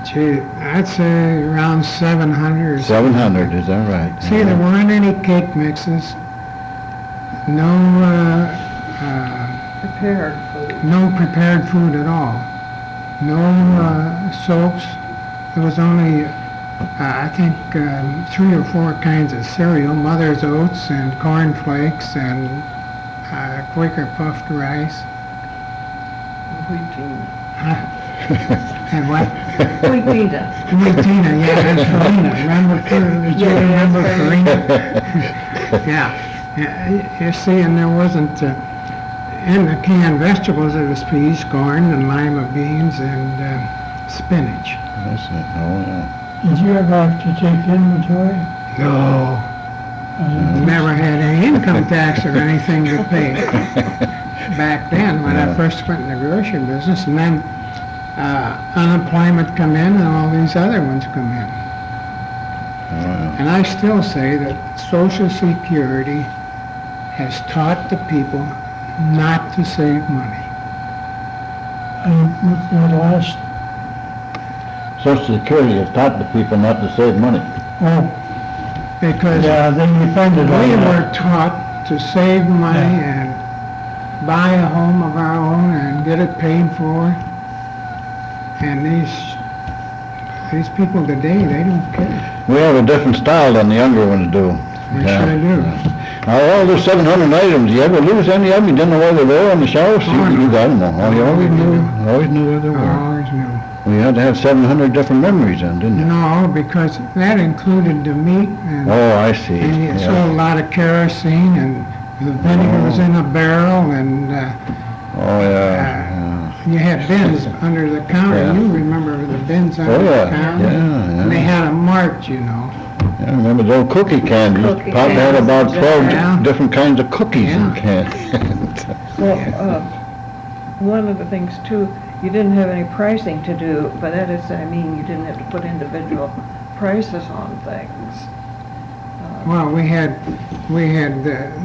Gee, I'd say around 700 or 700, is that right? See, there weren't any cake mixes, no Prepared food. no prepared food at all, no soaps. There was only, I think, 3 or 4 kinds of cereal: Mother's Oats and Corn Flakes and Quaker puffed rice. Wheatina. And what? Wheatina. Wheatina, yeah, and farina. Remember, did you remember farina? Yeah, you see, and there wasn't, in the canned vegetables, there was peas, corn, and lima beans, and spinach. That's it, oh, yeah. Did you ever have to take inventory? No, never had any income tax or anything to pay back then when I first went in the grocery business, and then unemployment come in and all these other ones come in. Oh, yeah. And I still say that Social Security has taught the people not to save money. With the last, Social Security has taught the people not to save money. oh, Because yeah, they depended on we that. were taught to save money and buy a home of our own and get it paid for. And these people today, they don't care. We have a different style than the younger ones do. We Yeah. sure do. Now, all those 700 items, you ever lose any of them? You didn't know where they were on the shelves? Oh, no. You got them all. You always knew where they I were. always knew. Well, you had to have 700 different memories then, didn't you? No, because that included the meat and Oh, I see. you sold a Yeah. lot of kerosene and the vinegar was in a barrel and Oh, yeah. you had bins under the counter. Yeah. You remember the bins Oh, under the yeah. counter? Yeah, And they yeah. had them marked, you know. I remember the old cookie cans. Cookie Probably had cans, about 12 yeah. different kinds of cookies in Yeah. cans. Well, one of the things too, you didn't have any pricing to do, but that is, I mean, you didn't have to put individual prices on things. Well, we had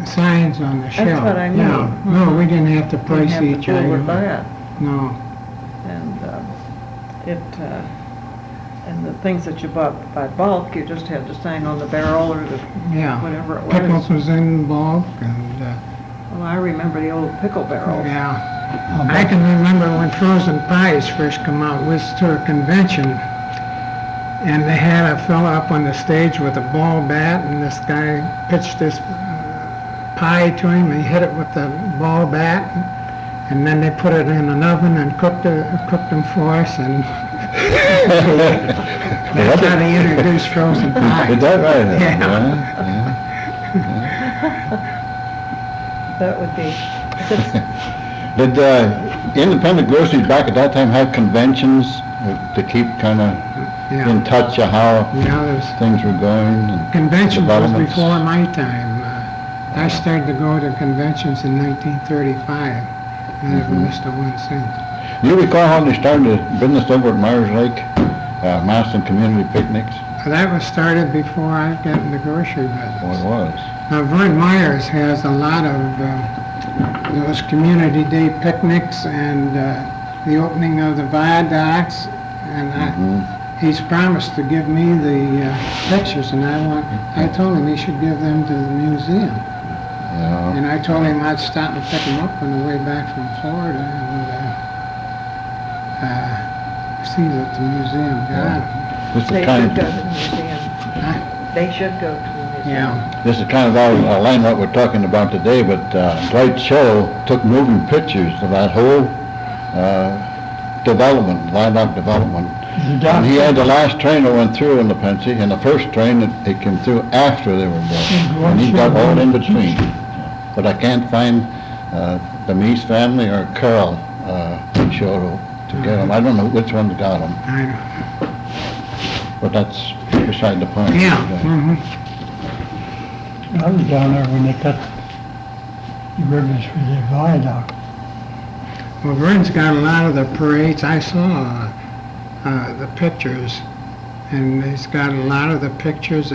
signs on the shelf. That's what I mean. Yeah. No, we didn't have to Didn't price have to each fool item. with that. No. And the things that you bought by bulk, you just had to sign on the barrel or the, Yeah. whatever it Pickles was. was in bulk and, Well, I remember the old pickle barrels. yeah. I can remember when frozen pies first come out, we was to a convention, and they had a fella up on the stage with a ball bat, and this guy pitched this pie to him, he hit it with the ball bat, and then they put it in an oven and cooked them for us, and that's how they introduced frozen pie. Is that right? Yeah. That would be, Did independent groceries back at that time have conventions to keep kind of Yeah. in touch of how Yeah, there's things were going? And convention was developments? before my time. I started to go to conventions in 1935, and I've missed a one since. Do you recall how they started the business over at Myers Lake, Massillon Community Picnics? That was started before I got in the grocery Well, business. it was. Now, Vern Myers has a lot of those community day picnics and the opening of the viaducts, and he's promised to give me the pictures, and I told him he should give them to the museum. Yeah. And I told him I'd stop and pick him up on the way back from Florida and see that the museum got him. This is they kind should go of, to the museum. They should go to the museum. Yeah, this is kind of our line what we're talking about today, but Dwight Cho took moving pictures of that whole development, viaduct development. And he had the last train that went through in the Pensy, and the first train that came through after they were built. And he got all in between. But I can't find the Meese family or Carol Schrader to get them. I don't know which one got them, I know. but that's beside the point. Yeah, mhm. I was down there when they cut the ribbons for the viaduct. Well, Vern's got a lot of the parades. I saw the pictures, and he's got a lot of the pictures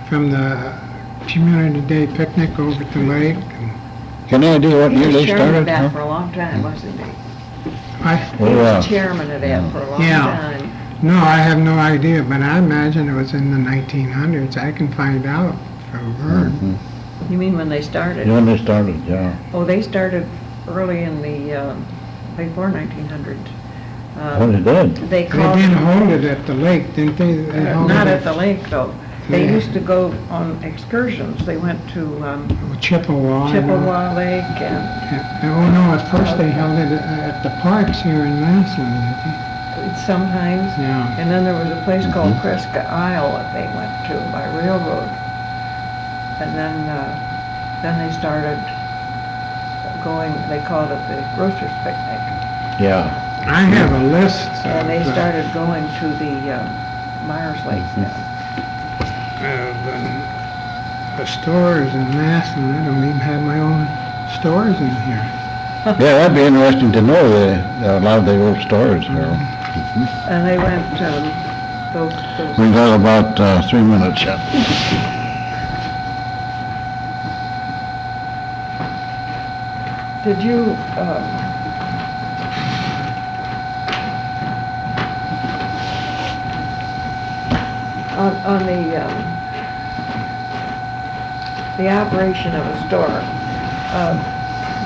from the Community Day picnic over at the lake. Can any idea what He year was they chairman of started? that huh? for a long time, wasn't he? He Well, was chairman of that for a long Yeah. time. No, I have no idea, but I imagine it was in the 1900s. I can find out from Vern. You mean when they started? When they started, yeah. Oh, they started early in the, before 1900. Well, they did. They They called, didn't hold it at the lake, didn't they? They held not it at the lake though. They Yeah. used to go on excursions. They went to Chippewa. Chippewa Lake and Oh, no, at first they held it at the parks here in Massillon, didn't they? sometimes. Yeah. And then there was a place called Prescott Isle that they went to by railroad. And then they started going, they called it the Grocer's Picnic. Yeah. I have a list. And they of, started going to the Myers Lake then. the stores in Massillon. I don't even have my own stores in here. Yeah, that'd be interesting to know a lot of the old stores, Harold. And they went, those We got about 3 minutes yet. did you, on the operation of a store,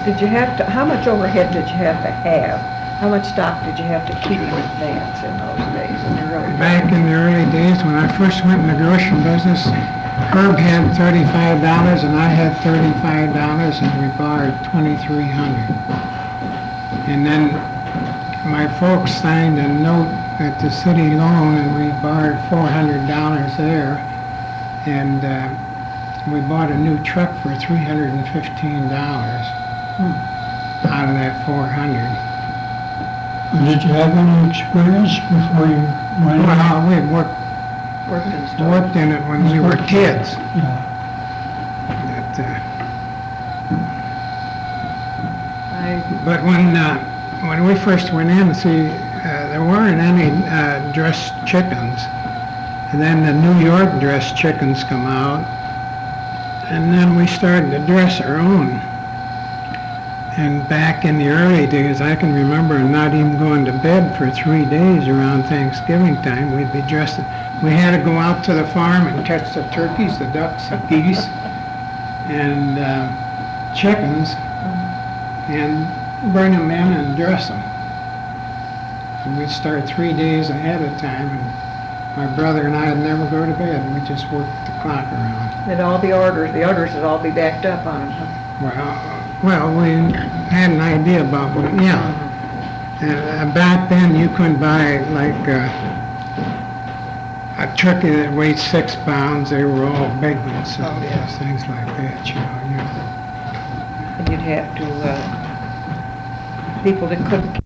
did you have to, how much overhead did you have to have? How much stock did you have to keep in advance in those days, in the early Back in the early days, when I first went in the grocery business, Herb had $35 and I had $35 and we borrowed $2,300. And then my folks signed a note at the city loan and we borrowed $400 there. And we bought a new truck for $315 out of that $400. Did you have any experience before you went in? Well, we had worked Worked in stores. worked in it when we were kids. Yeah. But, I, but when we first went in, see, there weren't any dressed chickens. And then the New York dressed chickens come out. And then we started to dress our own. And back in the early days, I can remember not even going to bed for 3 days around Thanksgiving time. We'd be dressed. We had to go out to the farm and catch the turkeys, the ducks, the geese, and chickens, and bring them in and dress them. And we'd start 3 days ahead of time, and my brother and I would never go to bed. We just worked the clock around. and all the orders would all be backed up on them, huh? Well, we had an idea about what, yeah. And back then, you couldn't buy like a turkey that weighed 6 pounds. They were all big ones, so Oh, yeah. things like that, you know. And you'd have to, people that couldn't